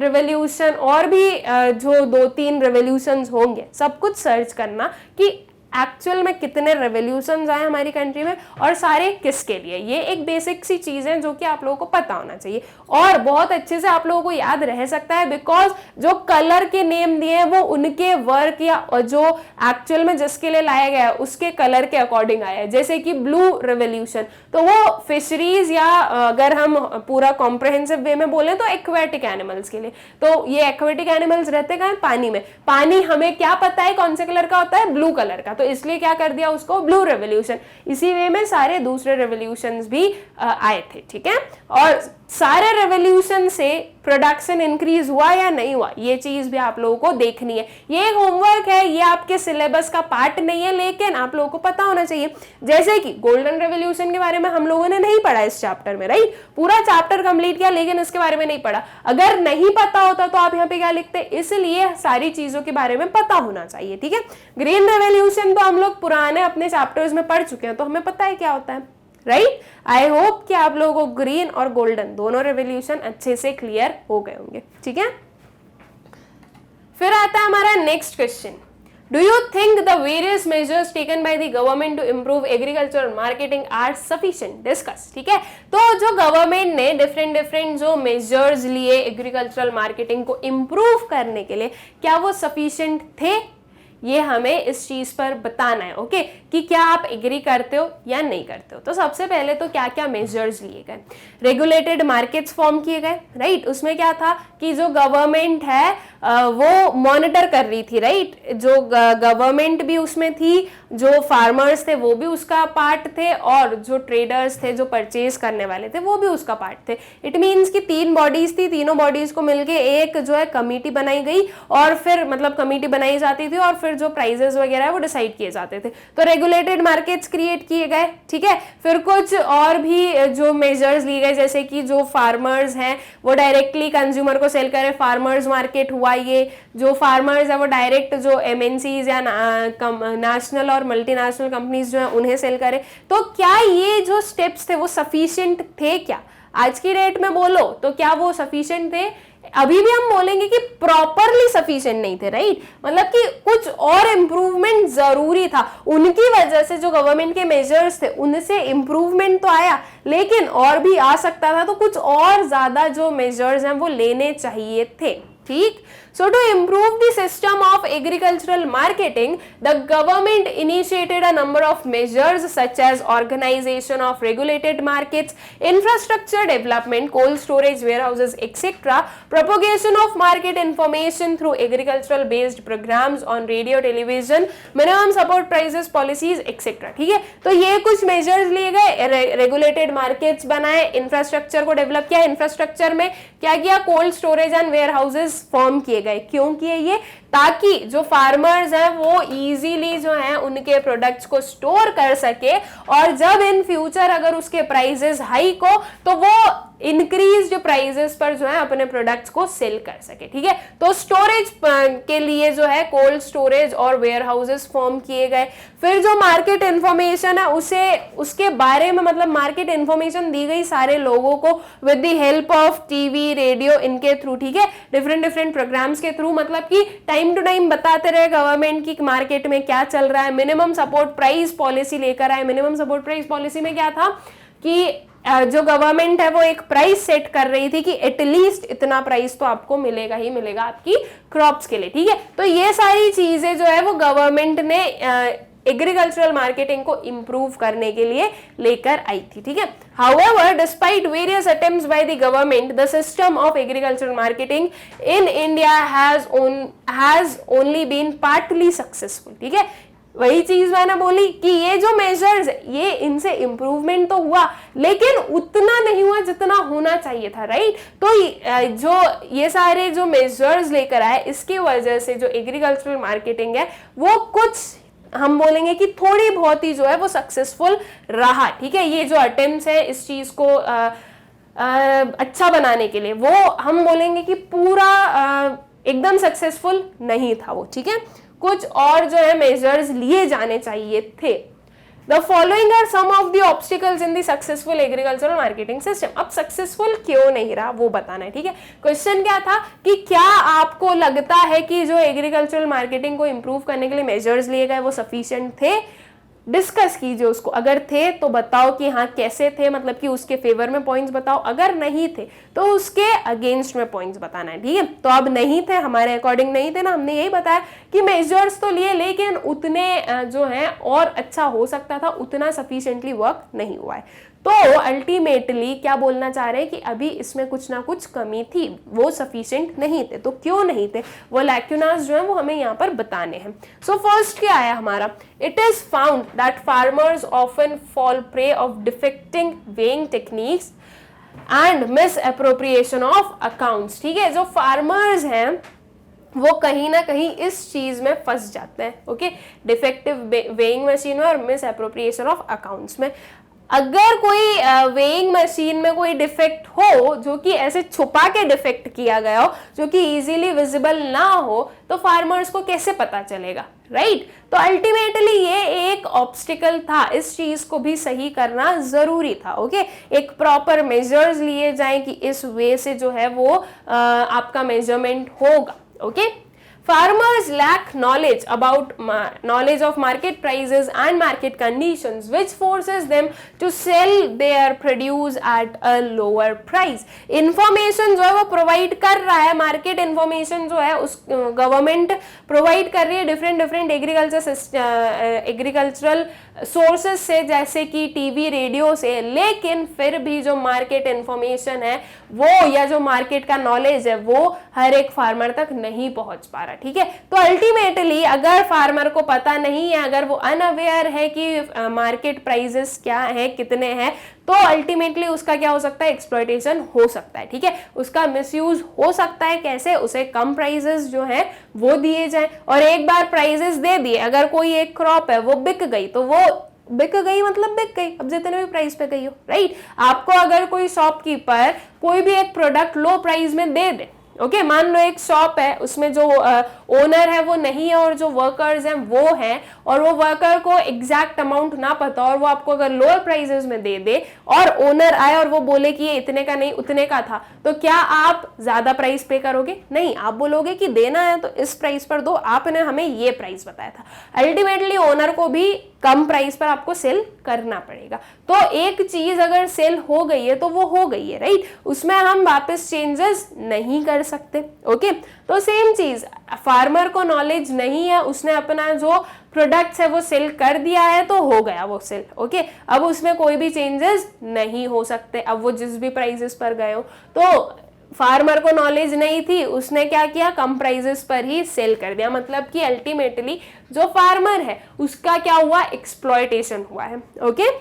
revolution, और भी जो 2-3 रेवोल्यूशंस होंगे, सब कुछ सर्च करना कि एक्चुअल में कितने रेवोल्यूशंस आए हमारी कंट्री में और सारे किसके लिए। ये एक बेसिक सी चीज है जो कि आप लोगों को पता होना चाहिए और बहुत अच्छे से आप लोगों को याद रह सकता है, बिकॉज जो कलर के नेम दिए हैं वो उनके वर्क या जो एक्चुअल में जिसके लिए लाया गया है उसके कलर के अकॉर्डिंग आया है। जैसे कि ब्लू रेवोल्यूशन, तो वो फिशरीज या अगर हम पूरा कॉम्प्रहेंसिव वे में बोले तो एक्वेटिक एनिमल्स के लिए। तो ये एक्वेटिक एनिमल्स रहते कहाँ हैं? पानी में। पानी हमें क्या पता है कौन से कलर का होता है? ब्लू कलर का, तो इसलिए क्या कर दिया उसको? Blue revolution. इसी वे में सारे दूसरे रेवोल्यूशंस भी आए थे, ठीक है। और सारे रेवोल्यूशन से प्रोडक्शन इंक्रीज हुआ या नहीं हुआ, ये चीज भी आप लोगों को देखनी है। ये एक होमवर्क है, ये आपके सिलेबस का पार्ट नहीं है, लेकिन आप लोगों को पता होना चाहिए। जैसे कि गोल्डन रेवोल्यूशन के बारे में हम लोगों ने नहीं पढ़ा इस चैप्टर में, राइट? पूरा चैप्टर कंप्लीट किया लेकिन इसके बारे में नहीं पढ़ा। अगर नहीं पता होता तो आप यहाँ पे क्या लिखते? इसलिए सारी चीजों के बारे में पता होना चाहिए, ठीक है। ग्रीन रेवोल्यूशन तो हम लोग पुराने अपने चैप्टर्स में पढ़ चुके हैं, तो हमें पता है क्या होता है, राइट? आई होप कि आप लोगों को ग्रीन और गोल्डन दोनों रेवोल्यूशन अच्छे से क्लियर हो गए होंगे, ठीक है। फिर आता है हमारा next question, do you think the various measures taken by the government to improve agriculture marketing are sufficient? Discuss, ठीक है। तो जो गवर्नमेंट ने डिफरेंट जो मेजर्स लिए एग्रीकल्चरल मार्केटिंग को इंप्रूव करने के लिए, क्या वो सफिशिएंट थे? ये हमें इस चीज पर बताना है, ओके, कि क्या आप एग्री करते हो या नहीं करते हो। तो सबसे पहले तो क्या क्या मेजर्स लिए गए? रेगुलेटेड मार्केट्स फॉर्म किए गए, राइट? उसमें क्या था कि जो गवर्नमेंट है वो मॉनिटर कर रही थी, राइट? जो गवर्नमेंट भी उसमें थी, जो फार्मर्स थे वो भी उसका पार्ट थे, और जो ट्रेडर्स थे जो परचेज करने वाले थे वो भी उसका पार्ट थे। इट मीन्स कि 3 बॉडीज थी, तीनों बॉडीज को मिलके एक जो है कमेटी बनाई गई, और फिर मतलब कमेटी बनाई जाती थी और फिर जो प्राइजेस वगैरह है वो डिसाइड किए जाते थे। तो रेगुलेटेड मार्केट्स क्रिएट किए गए, ठीक है। फिर कुछ और भी जो मेजर्स लिए गए, जैसे कि जो फार्मर्स हैं वो डायरेक्टली कंज्यूमर को सेल करें, फार्मर्स मार्केट हुआ। ये जो फार्मर्स है वो डायरेक्ट जो एमएनसीज या नेशनल और मल्टीनेशनल कंपनीज जो है उन्हें सेल करें। तो क्या ये जो स्टेप्स थे वो सफिशिएंट थे क्या? आज की डेट में बोलो तो क्या वो सफिशिएंट थे? अभी भी हम बोलेंगे कि प्रॉपरली सफिशिएंट नहीं थे, राइट? मतलब कि कुछ और इम्प्रूवमेंट जरूरी था। उनकी वजह से जो गवर्नमेंट के मेजर्स थे उनसे इम्प्रूवमेंट तो आया, लेकिन और भी आ सकता था। तो कुछ और ज्यादा जो मेजर्स हैं वो लेने चाहिए थे, ठीक। So to improve the system of agricultural marketing, the government initiated a number of measures such as organization of regulated markets, infrastructure development, cold storage warehouses, etc., propagation of market information through agricultural based programs on radio, television, minimum support prices policies, etc. ठीक है, तो ये कुछ measures लिए गए, regulated markets बनाए, infrastructure को develop किया। infrastructure में क्या किया? cold storage and warehouses form किए गए। क्यों किए ये? ताकि जो फार्मर्स हैं वो इजीली जो है उनके प्रोडक्ट्स को स्टोर कर सके, और जब इन फ्यूचर अगर उसके प्राइसेस हाइक हो तो वो इंक्रीज प्राइसेस पर जो है अपने प्रोडक्ट्स को सेल कर सके, ठीक है। तो स्टोरेज के लिए जो है कोल्ड स्टोरेज और वेयर हाउसेस फॉर्म किए गए। फिर जो मार्केट इंफॉर्मेशन है उसके बारे में मतलब मार्केट इंफॉर्मेशन दी गई सारे लोगों को with the help of TV, radio, इनके थ्रू, ठीक है, डिफरेंट प्रोग्राम्स के थ्रू, मतलब कि टाइम टू टाइम बताते रहे गवर्नमेंट की मार्केट में क्या चल रहा है। मिनिमम सपोर्ट प्राइस पॉलिसी लेकर आए। मिनिमम सपोर्ट प्राइस पॉलिसी में क्या था कि जो गवर्नमेंट है वो एक प्राइस सेट कर रही थी कि एटलीस्ट इतना प्राइस तो आपको मिलेगा ही मिलेगा आपकी क्रॉप्स के लिए, ठीक है। तो ये सारी चीजें जो है वो गवर्नमेंट ने एग्रीकल्चरल मार्केटिंग को इंप्रूव करने के लिए लेकर आई थी, ठीक है। However, despite various attempts by the government, the system of agricultural marketing in India has only been partly successful, ठीक है। वही चीज मैंने बोली कि ये जो मेजर्स ये इनसे इंप्रूवमेंट तो हुआ लेकिन उतना नहीं हुआ जितना होना चाहिए था, राइट। तो जो ये सारे जो मेजर्स लेकर आए इसकी वजह से जो एग्रीकल्चरल मार्केटिंग है वो कुछ हम बोलेंगे कि थोड़ी बहुत ही जो है वो सक्सेसफुल रहा, ठीक है। ये जो अटेम्प्ट्स है इस चीज को अच्छा बनाने के लिए वो हम बोलेंगे कि पूरा एकदम सक्सेसफुल नहीं था वो, ठीक है। कुछ और जो है मेजर्स लिए जाने चाहिए थे। The following are some of the obstacles in the successful agricultural marketing system. अब सक्सेसफुल क्यों नहीं रहा वो बताना है, ठीक है। क्वेश्चन क्या था कि क्या आपको लगता है कि जो एग्रीकल्चरल मार्केटिंग को इंप्रूव करने के लिए मेजर्स लिए गए वो सफिशिएंट थे? डिस्कस कीजिए उसको, अगर थे तो बताओ कि हाँ कैसे थे, मतलब कि उसके फेवर में पॉइंट्स बताओ, अगर नहीं थे तो उसके अगेंस्ट में पॉइंट्स बताना है, ठीक है। तो अब नहीं थे, हमारे अकॉर्डिंग नहीं थे ना, हमने यही बताया कि मेजर्स तो लिए लेकिन उतने जो है और अच्छा हो सकता था, उतना सफिशिएंटली वर्क नहीं हुआ है। तो अल्टीमेटली क्या बोलना चाह रहे हैं कि अभी इसमें कुछ ना कुछ कमी थी, वो सफिशिएंट नहीं थे। तो क्यों नहीं थे, वो लैक्यूनास जो है वो हमें यहाँ पर बताने हैं। सो फर्स्ट क्या आया हमारा, it is found that farmers often fall prey of defecting weighing techniques and misappropriation of accounts. ठीक है, जो फार्मर्स हैं वो कहीं ना कहीं इस चीज में फंस जाते हैं, ओके, डिफेक्टिव वेइंग मशीन में और मिस अप्रोप्रिएशन ऑफ अकाउंट्स में। अगर कोई वेइंग मशीन में कोई डिफेक्ट हो जो कि ऐसे छुपा के डिफेक्ट किया गया हो, जो कि इजीली विजिबल ना हो, तो फार्मर्स को कैसे पता चलेगा, राइट? तो अल्टीमेटली ये एक ऑब्स्टिकल था, इस चीज को भी सही करना जरूरी था, ओके। एक प्रॉपर मेजर्स लिए जाएं कि इस वे से जो है वो आपका मेजरमेंट होगा, okay. Farmers lack knowledge of market prices and market conditions, which forces them to sell their produce at a lower price. Information जो है वो provide कर रहा है, market information जो है उस government provide कर रही है different agricultural sources से, जैसे कि टीवी, रेडियो से, लेकिन फिर भी जो मार्केट इंफॉर्मेशन है वो या जो मार्केट का नॉलेज है वो हर एक फार्मर तक नहीं पहुंच पा रहा, ठीक है। तो अल्टीमेटली अगर फार्मर को पता नहीं है, अगर वो अनअवेयर है कि मार्केट प्राइसेस क्या है, कितने हैं, तो अल्टीमेटली उसका क्या हो सकता है, एक्सप्लॉयटेशन हो सकता है, ठीक है। उसका मिसयूज हो सकता है, कैसे, उसे कम प्राइसेस जो है वो दिए जाए, और एक बार प्राइसेस दे दिए, अगर कोई एक क्रॉप है वो बिक गई तो वो बिक गई मतलब बिक गई, अब जितने भी प्राइस पे गई हो, राइट। आपको अगर कोई शॉपकीपर कोई भी एक प्रोडक्ट लो प्राइस में दे दे, ओके, मान लो एक शॉप है, उसमें जो ओनर है वो नहीं है और जो वर्कर्स हैं वो हैं, और वो वर्कर को एग्जैक्ट अमाउंट ना पता, और वो आपको अगर लोअर प्राइसेस में दे दे और ओनर आए और वो बोले कि ये इतने का नहीं उतने का था, तो क्या आप ज्यादा प्राइस पे करोगे? नहीं, आप बोलोगे कि देना है तो इस प्राइस पर दो, आपने हमें ये प्राइस बताया था। अल्टीमेटली ओनर को भी कम प्राइस पर आपको सेल करना पड़ेगा। तो एक चीज अगर सेल हो गई है तो वो हो गई है, राइट, उसमें हम वापस चेंजेस नहीं कर सकते, ओके। तो सेम चीज, फार्मर को नॉलेज नहीं है, उसने अपना जो प्रोडक्ट्स है वो सेल कर दिया है तो हो गया वो सेल, ओके। अब उसमें कोई भी चेंजेस नहीं हो सकते, अब वो जिस भी प्राइसेस पर गए हो, तो फार्मर को नॉलेज नहीं थी, उसने क्या किया, कम प्राइसेस पर ही सेल कर दिया, मतलब कि अल्टीमेटली जो फार्मर है उसका क्या हुआ, एक्सप्लॉयटेशन हुआ है, okay.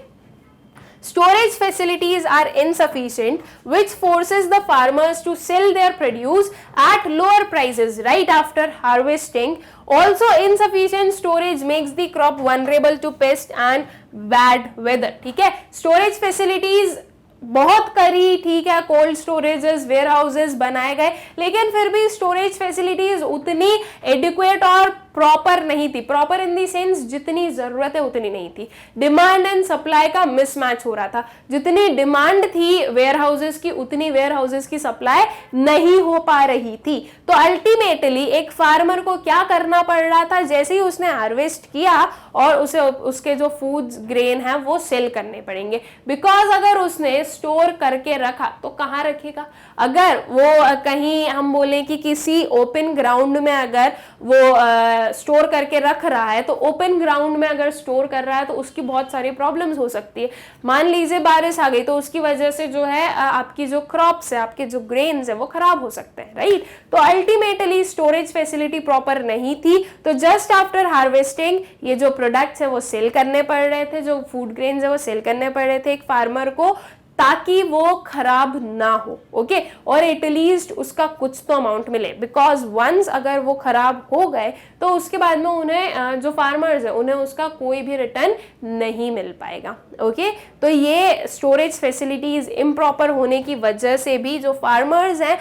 Storage facilities are insufficient, which forces the farmers to sell their produce at lower prices right after harvesting. Also, insufficient storage makes the crop vulnerable to pest and bad weather. ठीक है, storage facilities बहुत करी, ठीक है, cold storages, where houses बनाए गए, लेकिन फिर भी स्टोरेज फैसिलिटीज उतनी एडिक्वेट और प्रॉपर नहीं थी। प्रॉपर इन दी सेंस जितनी जरूरत है उतनी नहीं थी। डिमांड एंड सप्लाई का मिसमैच हो रहा था, जितनी डिमांड थी वेयर हाउसेस की उतनी वेयर हाउसेस की सप्लाई नहीं हो पा रही थी। तो अल्टीमेटली एक फार्मर को क्या करना पड़ रहा था, जैसे ही उसने हार्वेस्ट किया और उसे उसके जो फूड्स ग्रेन है वो सेल करने पड़ेंगे, बिकॉज अगर उसने स्टोर करके रखा तो कहाँ रखेगा? अगर वो कहीं हम बोले कि किसी ओपन ग्राउंड में अगर वो स्टोर करके रख रहा है, तो ओपन ग्राउंड में अगर स्टोर कर रहा है तो उसकी बहुत सारी प्रॉब्लम्स हो सकती है। मान लीजिए बारिश आ गई तो उसकी वजह से जो है आपकी जो क्रॉप्स है, आपके जो ग्रेन्स है वो खराब हो सकते हैं, राइट। तो अल्टीमेटली स्टोरेज फैसिलिटी प्रॉपर नहीं थी, तो जस्ट आफ्टर हार्वेस्टिंग ये जो प्रोडक्ट्स है वो सेल करने पड़ रहे थे, जो फूड ग्रेन्स है वो सेल करने पड़ रहे थे एक फार्मर को, ताकि वो खराब ना हो, ओके, और एटलीस्ट उसका कुछ तो अमाउंट मिले, बिकॉज वंस अगर वो खराब हो गए तो उसके बाद में उन्हें जो फार्मर्स है उन्हें उसका कोई भी रिटर्न नहीं मिल पाएगा, ओके। तो ये स्टोरेज फैसिलिटीज इम्प्रॉपर होने की वजह से भी जो फार्मर्स हैं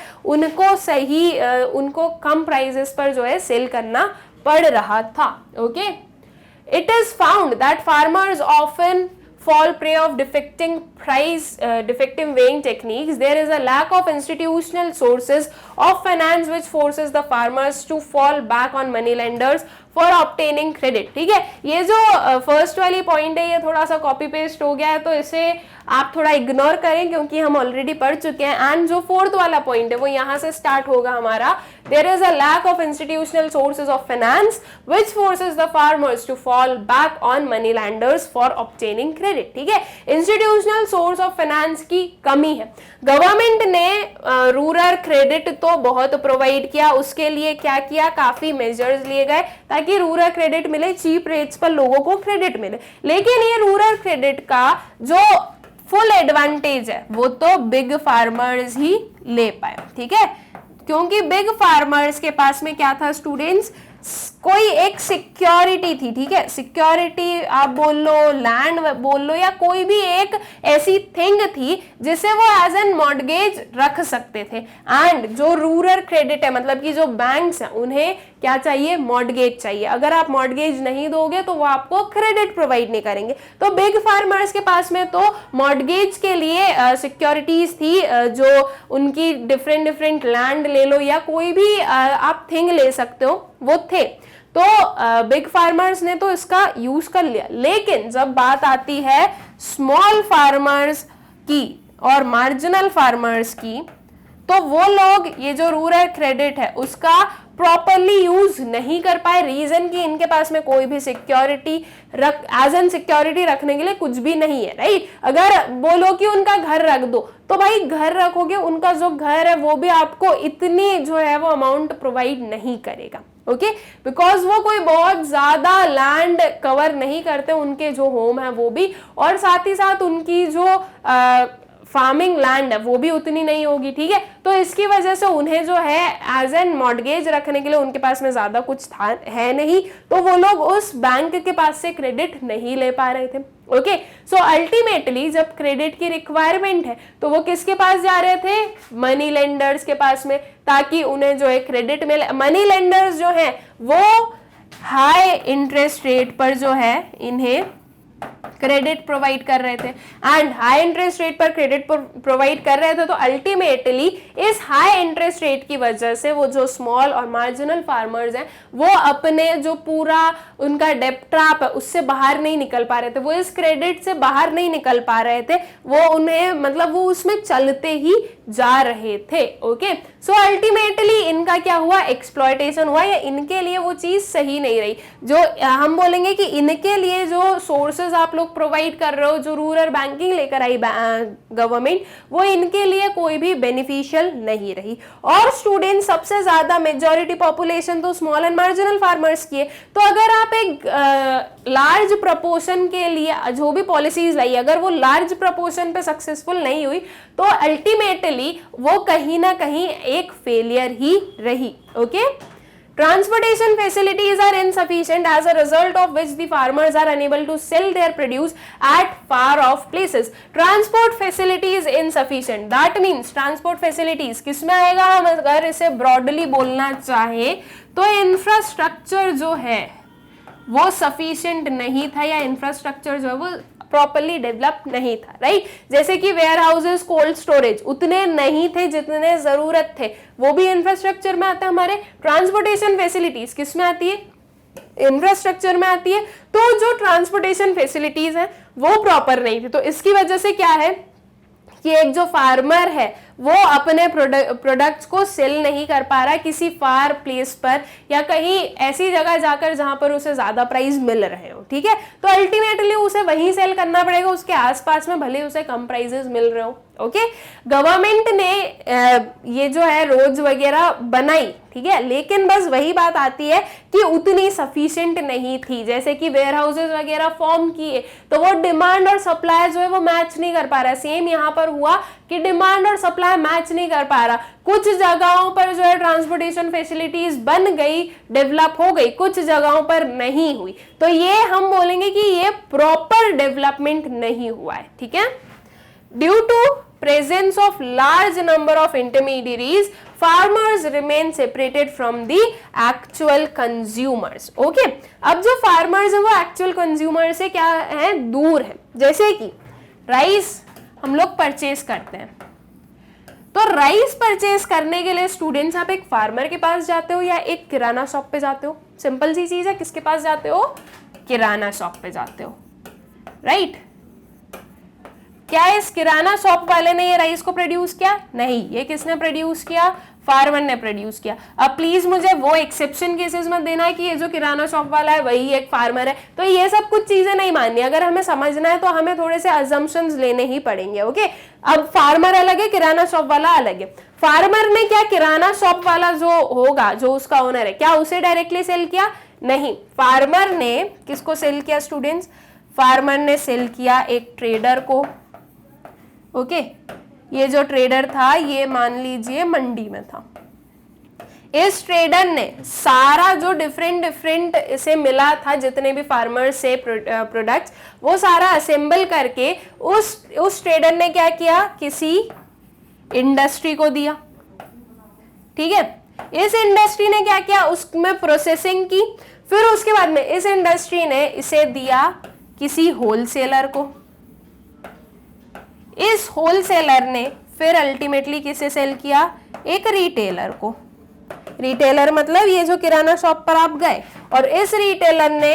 उनको कम प्राइसेस पर जो है सेल करना पड़ रहा था, okay. it is found that farmers often fall prey of defective weighing techniques. There is a lack of institutional sources of finance which forces the farmers to fall back on money lenders for obtaining credit. ठीक है, ये जो first वाली point है ये थोड़ा सा copy paste हो गया है, तो इसे आप थोड़ा इग्नोर करें क्योंकि हम ऑलरेडी पढ़ चुके हैं. एंड जो फोर्थ वाला पॉइंट है वो यहाँ से स्टार्ट होगा हमारा. There is a lack of institutional sources of finance which forces the farmers to fall back on money lenders for obtaining credit. ठीक है, इंस्टीट्यूशनल सोर्स ऑफ फाइनेंस की कमी है. गवर्नमेंट ने रूरल क्रेडिट तो बहुत प्रोवाइड किया, उसके लिए क्या किया, काफी मेजर्स लिए गए ताकि रूरल क्रेडिट मिले, चीप रेट्स पर लोगों को क्रेडिट मिले. लेकिन ये रूरल क्रेडिट का जो फुल एडवांटेज है वो तो बिग फार्मर्स ही ले पाए. ठीक है, क्योंकि बिग फार्मर्स के पास में क्या था स्टूडेंट्स, कोई एक सिक्योरिटी थी. ठीक है, सिक्योरिटी आप बोल लो, लैंड बोल लो, या कोई भी एक ऐसी थिंग थी जिसे वो एज एन मॉर्गेज रख सकते थे. एंड जो रूरल क्रेडिट है, मतलब कि जो बैंक्स हैं, उन्हें क्या चाहिए, मॉर्गेज चाहिए. अगर आप मॉर्गेज नहीं दोगे तो वो आपको क्रेडिट प्रोवाइड नहीं करेंगे. तो बिग फार्मर्स के पास में तो मॉर्गेज के लिए सिक्योरिटीज थी, जो उनकी डिफरेंट लैंड ले लो या कोई भी आप थिंग ले सकते हो, वो थे. तो बिग फार्मर्स ने तो इसका यूज कर लिया. लेकिन जब बात आती है स्मॉल फार्मर्स की और मार्जिनल फार्मर्स की, तो वो लोग ये जो रूरल क्रेडिट है उसका प्रॉपरली यूज नहीं कर पाए. रीजन कि इनके पास में कोई भी सिक्योरिटी एज एन सिक्योरिटी रखने के लिए कुछ भी नहीं है. राइट, अगर बोलो कि उनका घर रख दो तो भाई घर रखोगे, उनका जो घर है वो भी आपको इतनी जो है वो अमाउंट प्रोवाइड नहीं करेगा. ओके, बिकॉज वो कोई बहुत ज्यादा लैंड कवर नहीं करते, उनके जो होम है वो भी, और साथ ही साथ उनकी जो फार्मिंग लैंड है वो भी उतनी नहीं होगी. ठीक है, तो इसकी वजह से उन्हें जो है एज एन मॉर्गेज रखने के लिए उनके पास में ज्यादा कुछ है नहीं, तो वो लोग उस बैंक के पास से क्रेडिट नहीं ले पा रहे थे. ओके, सो अल्टीमेटली जब क्रेडिट की रिक्वायरमेंट है तो वो किसके पास जा रहे थे, मनी लेंडर्स के पास में, ताकि उन्हें जो है क्रेडिट मिले. मनी लेंडर्स जो है वो हाई इंटरेस्ट रेट पर जो है इन्हें क्रेडिट प्रोवाइड कर रहे थे. एंड हाई इंटरेस्ट रेट पर क्रेडिट प्रोवाइड कर रहे थे, तो अल्टीमेटली इस हाई इंटरेस्ट रेट की वजह से वो जो स्मॉल और मार्जिनल फार्मर्स हैं वो अपने जो पूरा उनका डेब्ट ट्रैप है उससे बाहर नहीं निकल पा रहे थे. वो इस क्रेडिट से बाहर नहीं निकल पा रहे थे, वो उन्हें मतलब वो उसमें चलते ही जा रहे थे. ओके, सो अल्टीमेटली इनका क्या हुआ, एक्सप्लॉयटेशन हुआ, या इनके लिए वो चीज सही नहीं रही. जो हम बोलेंगे कि इनके लिए जो सोर्सेज आप लोग प्रोवाइड कर रहे हो, जो रूरल बैंकिंग लेकर आई गवर्नमेंट, वो इनके लिए कोई भी बेनिफिशियल नहीं रही. और स्टूडेंट सबसे ज्यादा मेजॉरिटी पॉपुलेशन तो स्मॉल एंड मार्जिनल फार्मर्स की है. तो अगर आप एक लार्ज प्रपोर्शन के लिए जो भी पॉलिसीज लाई, अगर वो लार्ज प्रपोर्शन पे सक्सेसफुल नहीं हुई तो अल्टीमेटली वो कहीं ना कहीं एक फेलियर ही रही. Okay, transportation facilities are insufficient, as a result of which the farmers are unable to sell their produce at far off places. Transport facilities insufficient, that means transport facilities किसमें आएगा, हम अगर इसे broadly बोलना चाहे तो infrastructure जो है वो सफिशिएंट नहीं था, या इंफ्रास्ट्रक्चर जो है वो प्रॉपर्ली डेवलप नहीं था. राइट, जैसे कि वेयर हाउसेस, कोल्ड स्टोरेज उतने नहीं थे जितने जरूरत थे, वो भी इंफ्रास्ट्रक्चर में आता है. हमारे ट्रांसपोर्टेशन फैसिलिटीज किस में आती है, इंफ्रास्ट्रक्चर में आती है. तो जो ट्रांसपोर्टेशन फैसिलिटीज है वो प्रॉपर नहीं थी. तो इसकी वजह से क्या है कि एक जो फार्मर है वो अपने प्रोडक्ट्स को सेल नहीं कर पा रहा किसी फार प्लेस पर, या कहीं ऐसी जगह जाकर जहां पर उसे ज्यादा प्राइस मिल रहे हो. ठीक है, तो अल्टीमेटली उसे वहीं सेल करना पड़ेगा, उसके आसपास में भले उसे कम प्राइसेस मिल रहे हो. ओके, गवर्नमेंट ने ये जो है रोड्स वगैरह बनाई, ठीक है, लेकिन बस वही बात आती है कि उतनी सफिशिएंट नहीं थी. जैसे कि वेयर हाउसेस वगैरह फॉर्म किए तो वो डिमांड और सप्लाई जो है वो मैच नहीं कर पा रहा. सेम यहाँ पर हुआ कि डिमांड और सप्लाई मैच नहीं कर पा रहा. कुछ जगहों पर जो है ट्रांसपोर्टेशन फैसिलिटीज बन गई, डेवलप हो गई, कुछ जगहों पर नहीं हुई. तो ये हम बोलेंगे कि ये प्रॉपर डेवलपमेंट नहीं हुआ है. ठीक है, due to presence of large number of intermediaries, farmers remain separated from the actual consumers. Okay, अब जो फार्मर्स है वो एक्चुअल कंज्यूमर से क्या है, दूर है। जैसे कि राइस हम लोग परचेज करते हैं, तो राइस परचेज करने के लिए स्टूडेंट्स आप एक फार्मर के पास जाते हो या एक किराना शॉप पे जाते हो? सिंपल सी चीज है, किसके पास जाते हो? किराना शॉप पे जाते हो, राइट? क्या इस किराना शॉप वाले ने ये राइस को प्रोड्यूस किया? नहीं, ये किसने प्रोड्यूस किया? फार्मर ने प्रोड्यूस किया। अब प्लीज मुझे वो एक्सेप्शन केसेस मत देना कि ये जो किराना शॉप वाला है वही एक फार्मर है, तो ये सब कुछ चीजें नहीं माननी। अगर हमें समझना है तो हमें थोड़े से अजम्पशंस लेने ही पड़ेंगे, ओके? अब फार्मर अलग है, किराना शॉप वाला अलग है। फार्मर ने क्या, किराना शॉप वाला जो होगा, जो उसका ओनर है, क्या उसे डायरेक्टली सेल किया? नहीं, फार्मर ने किसको सेल किया स्टूडेंट्स? फार्मर ने सेल किया एक ट्रेडर को, ओके? ये जो ट्रेडर था ये मान लीजिए मंडी में था। इस ट्रेडर ने सारा जो डिफरेंट इसे मिला था, जितने भी फार्मर से प्रोडक्ट्स, वो सारा असेंबल करके उस ट्रेडर ने क्या किया, किसी इंडस्ट्री को दिया, ठीक है? इस इंडस्ट्री ने क्या किया, उसमें प्रोसेसिंग की, फिर उसके बाद में इस इंडस्ट्री ने इसे दिया किसी होलसेलर को। इस होलसेलर ने फिर अल्टीमेटली किसे सेल किया? एक रिटेलर को। रिटेलर मतलब ये जो किराना शॉप पर आप गए, और इस रिटेलर ने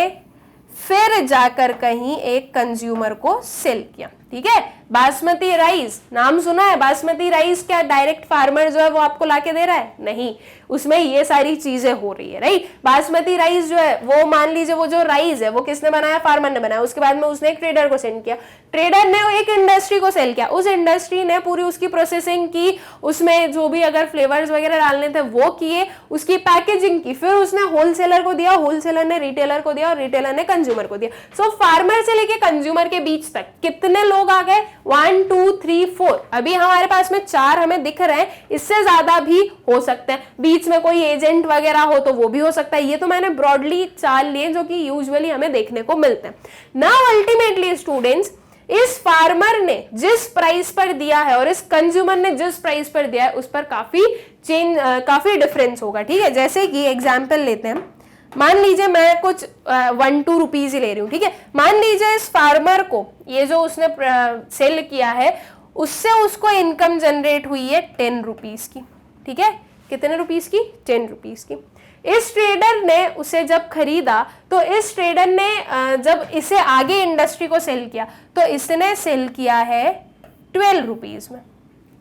फिर जाकर कहीं एक कंज्यूमर को सेल किया, ठीक है? बासमती राइस नाम सुना है? बासमती राइस क्या डायरेक्ट फार्मर जो है वो आपको लाके दे रहा है? नहीं, उसमें ये सारी चीजें हो रही है, राइट? बासमती राइस जो है वो मान लीजिए वो जो राइस है वो किसने बनाया? फार्मर ने बनाया। उसके बाद में उसने एक ट्रेडर को सेंड किया, ट्रेडर ने एक इंडस्ट्री को सेल किया, उस इंडस्ट्री ने पूरी उसकी प्रोसेसिंग की, उसमें जो भी अगर फ्लेवर्स वगैरह डालने थे वो किए, उसकी पैकेजिंग की, फिर उसने होलसेलर को दिया, होलसेलर ने रिटेलर को दिया और रिटेलर ने कंज्यूमर को दिया। सो फार्मर से लेके कंज्यूमर के बीच तक कितने लोग आ गए? 1 2 3 4। अभी हमारे पास में 4 हमें दिख रहे हैं, इससे ज्यादा भी हो सकते हैं। बीच में कोई एजेंट वगैरह हो तो वो भी हो सकता है। ये तो मैंने ब्रॉडली 4 लिए जो कि यूजुअली हमें देखने को मिलते हैं। नाउ अल्टीमेटली स्टूडेंट्स, इस फार्मर ने जिस प्राइस पर दिया है और इस कंज्यूमर ने जिस प्राइस पर दिया है उस पर काफी डिफरेंस होगा, ठीक है? जैसे कि एग्जांपल लेते हैं, मान लीजिए मैं कुछ 1-2 रुपीज ही ले रही हूँ, ठीक है? मान लीजिए इस फार्मर को ये जो उसने सेल किया है उससे उसको इनकम जनरेट हुई है 10 रुपीज की, ठीक है? कितने रुपीज की? 10 रुपीज की। इस ट्रेडर ने उसे जब खरीदा तो इस ट्रेडर ने जब इसे आगे इंडस्ट्री को सेल किया तो इसने सेल किया है 12 रुपीज में,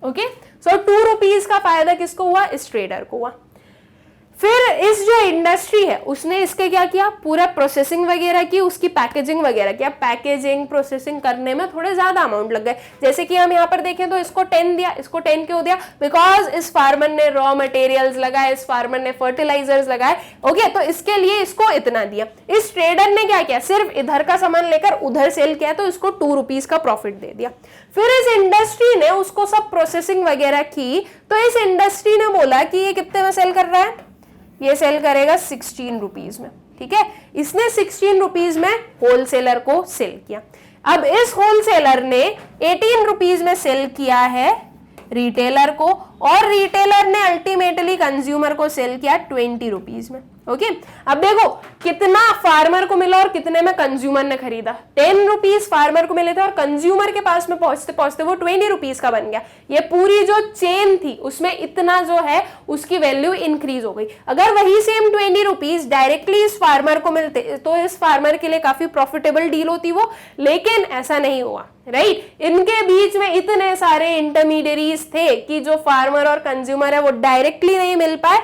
ओके? सो 2 रुपीज का फायदा किसको हुआ? इस ट्रेडर को हुआ। फिर इस जो इंडस्ट्री है उसने इसके क्या किया? पूरा प्रोसेसिंग वगैरह की, उसकी पैकेजिंग वगैरह किया। पैकेजिंग प्रोसेसिंग करने में थोड़े ज्यादा अमाउंट लग गए। जैसे कि हम यहाँ पर देखें तो इसको 10 दिया। इसको 10 क्यों दिया? बिकॉज इस फार्मर ने रॉ मटेरियल्स लगाए, इस फार्मर ने फर्टिलाइजर्स लगाए, ओके? तो इसके लिए इसको इतना दिया। इस ट्रेडर ने क्या किया? सिर्फ इधर का सामान लेकर उधर सेल किया तो इसको 2 रुपीज का प्रॉफिट दे दिया। फिर इस इंडस्ट्री ने उसको सब प्रोसेसिंग वगैरह की तो इस इंडस्ट्री ने बोला कि ये कितने में सेल कर रहा है? ये सेल करेगा 16 रुपीज में, ठीक है? इसने 16 रुपीज में होलसेलर को सेल किया। अब इस होलसेलर ने 18 रुपीज में सेल किया है रिटेलर को, और रिटेलर ने अल्टीमेटली कंज्यूमर को सेल किया 20 रुपीज में, ओके? अब देखो कितना फार्मर को मिला और कितने में कंज्यूमर ने खरीदा। 10 रुपीज फार्मर को मिले थे और कंज्यूमर के पास में पहुंचते पहुंचते वो 20 रुपीज का बन गया। ये पूरी जो चेन थी उसमें इतना जो है उसकी वैल्यू इंक्रीज हो गई। अगर वही सेम 20 रुपीज डायरेक्टली इस फार्मर को मिलते तो इस फार्मर के लिए काफी प्रॉफिटेबल डील होती वो, लेकिन ऐसा नहीं हुआ, राइट? इनके बीच में इतने सारे इंटरमीडियरीज थे कि जो फार्मर और कंज्यूमर है वो डायरेक्टली नहीं मिल पाए,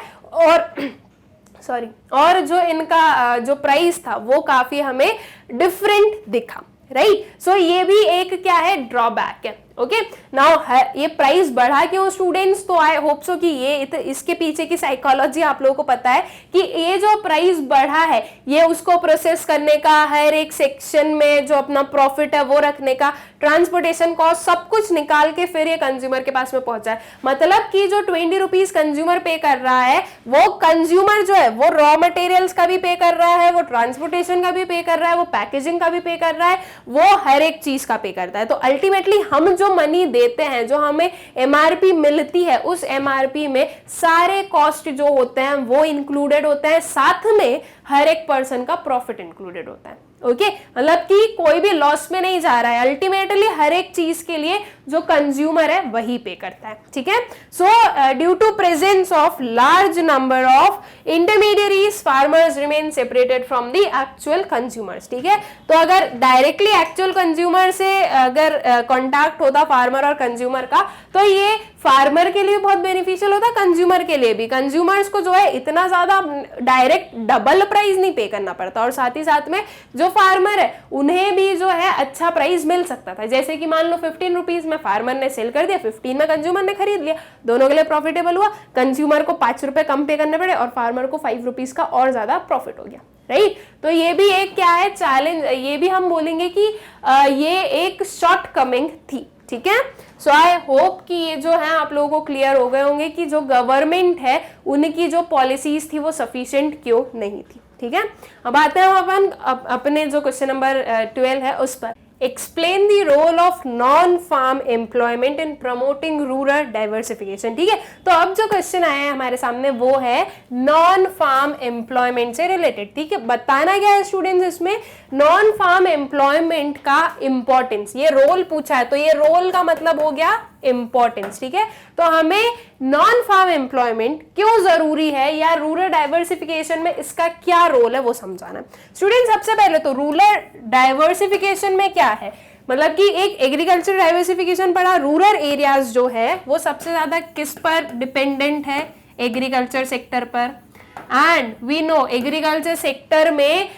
और जो इनका जो प्राइस था वो काफी हमें डिफरेंट दिखा, राइट? सो ये भी एक क्या है? ड्रॉबैक है, ओके? नाउ ये प्राइस बढ़ा क्यों स्टूडेंट्स? तो आई होप सो कि ये इसके पीछे की साइकोलॉजी आप लोगों को पता है कि ये जो प्राइस बढ़ा है ये उसको प्रोसेस करने का, हर एक सेक्शन में जो अपना प्रॉफिट है वो रखने का, ट्रांसपोर्टेशन कॉस्ट सब कुछ निकाल के फिर ये कंज्यूमर के पास में पहुंचा है। मतलब कि जो 20 रुपीज कंज्यूमर पे कर रहा है वो कंज्यूमर जो है वो रॉ मटेरियल्स का भी पे कर रहा है, वो ट्रांसपोर्टेशन का भी पे कर रहा है, वो पैकेजिंग का भी पे कर रहा है, वो हर एक चीज का पे करता है। तो अल्टीमेटली हम जो मनी देते हैं, जो हमें एमआरपी मिलती है, उस एमआरपी में सारे कॉस्ट जो होते हैं वो इंक्लूडेड होते हैं, साथ में हर एक पर्सन का प्रॉफिट इंक्लूडेड होता है। ओके मतलब कि कोई भी लॉस में नहीं जा रहा है, अल्टीमेटली हर एक चीज के लिए जो कंज्यूमर है वही पे करता है। ठीक है, so due to presence of large number of intermediaries farmers remain separated from the actual consumers. ठीक है, तो अगर डायरेक्टली एक्चुअल कंज्यूमर से अगर कॉन्टैक्ट होता फार्मर और कंज्यूमर का, तो ये फार्मर के लिए बहुत बेनिफिशियल होता, कंज्यूमर के लिए भी। कंज्यूमर्स को जो है इतना ज्यादा डायरेक्ट डबल प्राइस नहीं पे करना पड़ता, और साथ ही साथ में जो फार्मर है उन्हें भी जो है अच्छा प्राइस मिल सकता था। जैसे कि मान लो 15 रुपीज में फार्मर ने सेल कर दिया, 15 में कंज्यूमर ने खरीद लिया, दोनों के लिए प्रॉफिटेबल हुआ। कंज्यूमर को 5 रुपए कम पे करने पड़े और फार्मर को 5 रुपीज का और ज्यादा प्रॉफिट हो गया। राइट, तो ये भी एक क्या है चैलेंज, ये भी हम बोलेंगे कि ये एक शॉर्ट कमिंग थी। ठीक है, सो आई होप कि ये जो है आप लोगों को क्लियर हो गए होंगे कि जो गवर्नमेंट है उनकी जो पॉलिसीज थी वो सफिशिएंट क्यों नहीं थी। ठीक है, अब आते हैं अपन अपने जो क्वेश्चन नंबर 12 है उस पर। Explain the role of non farm employment in promoting rural diversification. ठीक है, तो अब जो क्वेश्चन आया है हमारे सामने वो है नॉन फार्म एम्प्लॉयमेंट से रिलेटेड। ठीक है, बताना क्या है स्टूडेंट्स, इसमें नॉन फार्म एम्प्लॉयमेंट का इंपॉर्टेंस, ये रोल पूछा है तो ये रोल का मतलब हो गया इंपॉर्टेंस। ठीक है, तो हमें नॉन फार्म एम्प्लॉयमेंट क्यों जरूरी है या रूरल डाइवर्सिफिकेशन में इसका क्या रोल है वो समझाना। स्टूडेंट सबसे पहले तो रूरल डाइवर्सिफिकेशन में क्या है, मतलब कि एक एग्रीकल्चर डाइवर्सिफिकेशन पढ़ा, रूरल एरियाज जो है वो सबसे ज्यादा किस पर डिपेंडेंट है, एग्रीकल्चर सेक्टर पर। And we know agriculture sector में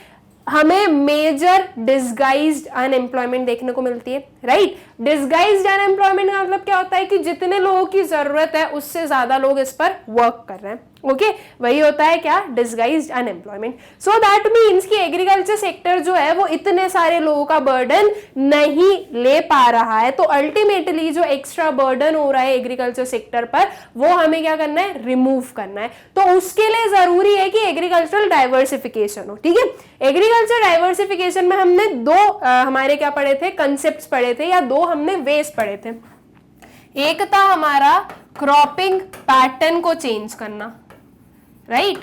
हमें मेजर डिसगाइज्ड अनएम्प्लॉयमेंट देखने को मिलती है। राइट, डिसगाइज्ड अनएम्प्लॉयमेंट का मतलब क्या होता है कि जितने लोगों की जरूरत है उससे ज्यादा लोग इस पर वर्क कर रहे हैं। ओके, वही होता है क्या, disguised unemployment. So that means कि एग्रीकल्चर सेक्टर जो है वो इतने सारे लोगों का बर्डन नहीं ले पा रहा है, तो अल्टीमेटली जो एक्स्ट्रा बर्डन हो रहा है एग्रीकल्चर सेक्टर पर वो हमें क्या करना है, रिमूव करना है। तो उसके लिए जरूरी है कि एग्रीकल्चरल डाइवर्सिफिकेशन हो। ठीक है, एग्रीकल्चर डाइवर्सिफिकेशन में हमने दो हमारे क्या पढ़े थे, कंसेप्ट पढ़े थे या दो हमने वेज पढ़े थे। एक था हमारा क्रॉपिंग पैटर्न को चेंज करना, राइट,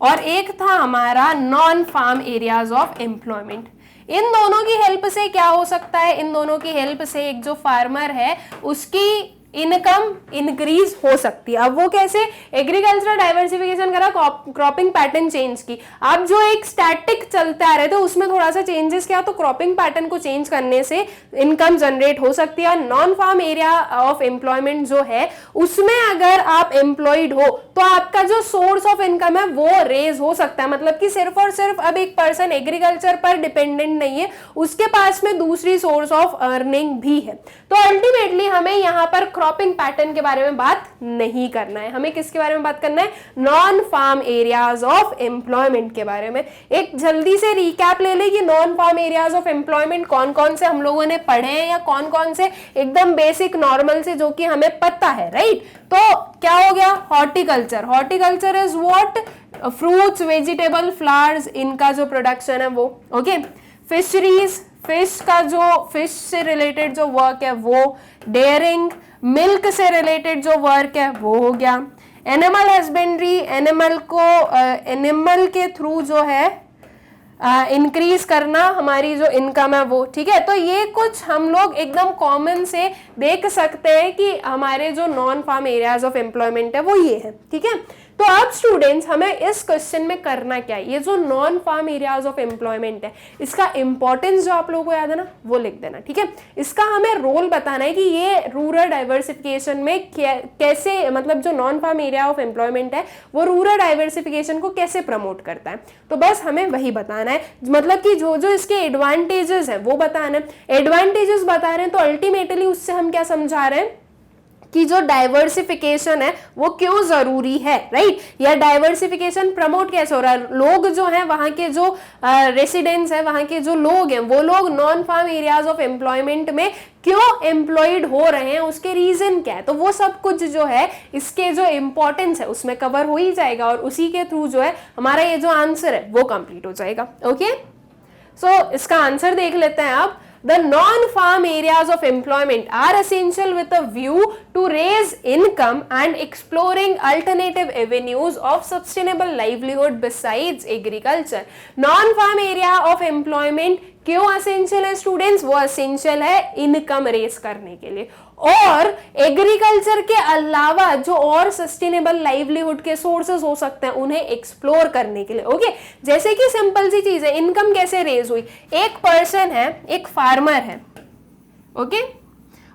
और एक था हमारा non farm areas of employment. इन दोनों की हेल्प से क्या हो सकता है, इन दोनों की हेल्प से एक जो फार्मर है उसकी इनकम इंक्रीज हो सकती है। अब वो कैसे, एग्रीकल्चरल डाइवर्सिफिकेशन करा, क्रॉपिंग पैटर्न चेंज की। अब जो एक स्टैटिक चलते आ रहे थे उसमें थोड़ा सा चेंजेस किया, तो क्रॉपिंग पैटर्न को चेंज करने से इनकम जनरेट हो सकती है। Non farm area of employment जो है उसमें अगर आप एम्प्लॉयड हो तो आपका जो सोर्स ऑफ इनकम है वो रेज हो सकता है। मतलब कि सिर्फ और सिर्फ अब एक पर्सन एग्रीकल्चर पर डिपेंडेंट नहीं है, उसके पास में दूसरी सोर्स ऑफ अर्निंग भी है। तो अल्टीमेटली हमें यहाँ पर क्रॉपिंग पैटर्न के बारे में बात नहीं करना है, हमें किसके बारे में बात करना है, non farm areas of employment के बारे में। एक जल्दी से रिकैप ले ले कि non farm areas of employment कौन कौन से हम लोगों ने पढ़े हैं या कौन कौन से एकदम बेसिक नॉर्मल से जो कि हमें पता है। राइट, तो क्या हो गया, horticulture, horticulture is what, fruits, vegetable, flowers, इनका जो प्रोडक्शन है वो। ओके, फिशरीज, फिश का जो फिश से रिलेटेड जो वर्क है वो, डेयरिंग, मिल्क से रिलेटेड जो वर्क है वो हो गया। एनिमल हस्बेंड्री, एनिमल को एनिमल के थ्रू जो है इंक्रीज करना हमारी जो इनकम है वो। ठीक है, तो ये कुछ हम लोग एकदम कॉमन से देख सकते हैं कि हमारे जो non farm areas of employment है वो ये है। ठीक है, तो अब स्टूडेंट्स हमें इस क्वेश्चन में करना क्या है, ये जो non farm areas of employment है इसका इंपॉर्टेंस जो आप लोगों को याद है ना वो लिख देना। ठीक है, इसका हमें रोल बताना है कि ये रूरल डाइवर्सिफिकेशन में कैसे, मतलब जो non farm area of employment है वो रूरल डाइवर्सिफिकेशन को कैसे प्रमोट करता है। तो बस हमें वही बताना है, मतलब कि जो जो इसके एडवांटेजेस है वो बताना है। एडवांटेजेस बता रहे हैं तो अल्टीमेटली उससे हम क्या समझा रहे हैं कि जो डाइवर्सिफिकेशन है वो क्यों जरूरी है। राइट, या डाइवर्सिफिकेशन प्रमोट कैसे हो रहा है, लोग जो हैं वहां के जो रेसिडेंट्स हैं, वहां के जो लोग हैं वो लोग non farm areas of employment में क्यों एम्प्लॉयड हो रहे हैं, उसके रीजन क्या है, तो वो सब कुछ जो है इसके जो इंपॉर्टेंस है उसमें कवर हो ही जाएगा और उसी के थ्रू जो है हमारा ये जो आंसर है वो कंप्लीट हो जाएगा। ओके, सो इसका आंसर देख लेते हैं आप। The non farm areas of employment are essential with a view to raise income and exploring alternative avenues of sustainable livelihood besides agriculture. Non farm area of employment क्यों essential है students? वो essential है income raise करने के लिए, और agriculture के अलावा जो और सस्टेनेबल लाइवलीहुड के सोर्सेस हो सकते हैं उन्हें एक्सप्लोर करने के लिए। ओके, जैसे कि सिंपल सी चीज है, इनकम कैसे रेज हुई? एक पर्सन है, एक फार्मर है, ओके,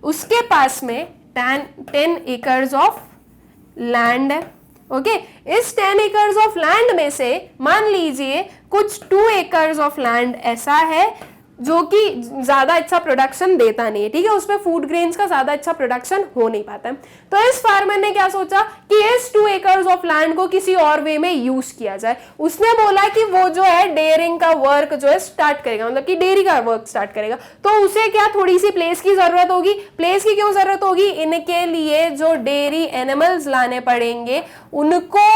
उसके पास में 10 एकर्स ऑफ लैंड है, ओके, इस 10 एकर्स ऑफ लैंड में से मान लीजिए कुछ 2 एकर्स ऑफ लैंड ऐसा है जो कि ज्यादा अच्छा प्रोडक्शन देता नहीं है, ठीक है, उसमें फूड ग्रेन्स का ज्यादा अच्छा प्रोडक्शन हो नहीं पाता है। तो इस फार्मर ने क्या सोचा कि इस 2 एकर्स ऑफ लैंड को किसी और वे में यूज किया जाए। उसने बोला कि वो जो है डेयरिंग का वर्क जो है स्टार्ट करेगा, मतलब कि डेयरी का वर्क स्टार्ट करेगा। तो उसे क्या थोड़ी सी प्लेस की जरूरत होगी। प्लेस की क्यों जरूरत होगी? इनके लिए जो डेयरी एनिमल्स लाने पड़ेंगे उनको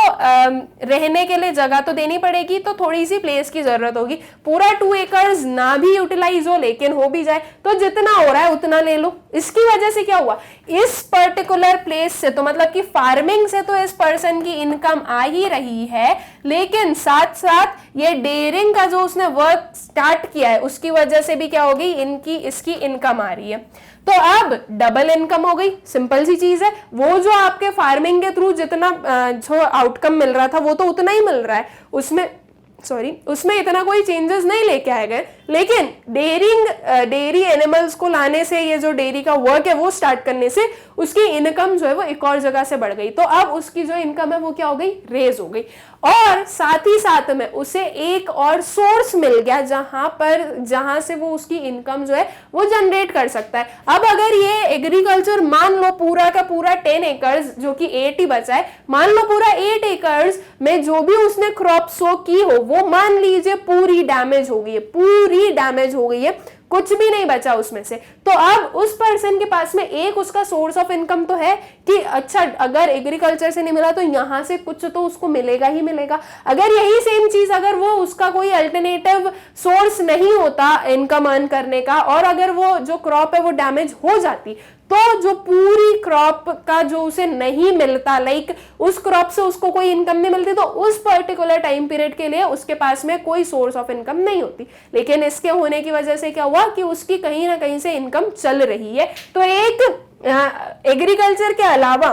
रहने के लिए जगह तो देनी पड़ेगी, तो थोड़ी सी प्लेस की जरूरत होगी। पूरा 2 एकर्स ना भी यूटिलाइज हो लेकिन हो भी जाए तो जितना हो रहा है उतना ले लो। इसकी वजह से क्या हुआ, इस पर्टिकुलर प्लेस से तो मतलब कि फार्मिंग से तो इस पर्सन की इनकम आ ही रही है, लेकिन साथ साथ ये डेयरिंग का जो उसने वर्क स्टार्ट किया है उसकी वजह से भी क्या हो गई, इसकी इनकम आ रही है। तो अब डबल इनकम हो गई। सिंपल सी चीज है, वो जो आपके फार्मिंग के थ्रू जितना जो आउटकम मिल रहा था वो तो उतना ही मिल रहा है, उसमें इतना कोई चेंजेस नहीं लेके आए गए, लेकिन डेयरी एनिमल्स को लाने से, ये जो डेयरी का वर्क है वो स्टार्ट करने से उसकी इनकम जो है वो एक और जगह से बढ़ गई। तो अब उसकी जो इनकम है वो क्या हो गई, रेज हो गई, और साथ ही साथ में उसे एक और सोर्स मिल गया जहां से वो उसकी इनकम जो है वो जनरेट कर सकता है। अब अगर ये एग्रीकल्चर मान लो पूरा का पूरा 10 एकर्स जो कि 8 ही बचा है, मान लो पूरा 8 एकर्स में जो भी उसने क्रॉप सो की हो वो मान लीजिए पूरी डैमेज हो गई है, कुछ भी नहीं बचा उसमें से। तो अब उस पर्सन के पास में एक उसका सोर्स ऑफ इनकम तो है कि अच्छा अगर एग्रीकल्चर से नहीं मिला तो यहां से कुछ तो उसको मिलेगा ही मिलेगा। अगर यही सेम चीज अगर वो उसका कोई अल्टरनेटिव सोर्स नहीं होता इनकम अर्न करने का, और अगर वो जो क्रॉप है वो डैमेज हो जाती, तो जो पूरी क्रॉप का जो उसे नहीं मिलता, लाइक उस क्रॉप से उसको कोई इनकम नहीं मिलती, तो उस पर्टिकुलर टाइम पीरियड के लिए उसके पास में कोई सोर्स ऑफ इनकम नहीं होती। लेकिन इसके होने की वजह से क्या हुआ कि उसकी कहीं ना कहीं से इनकम चल रही है। तो एक एग्रीकल्चर के अलावा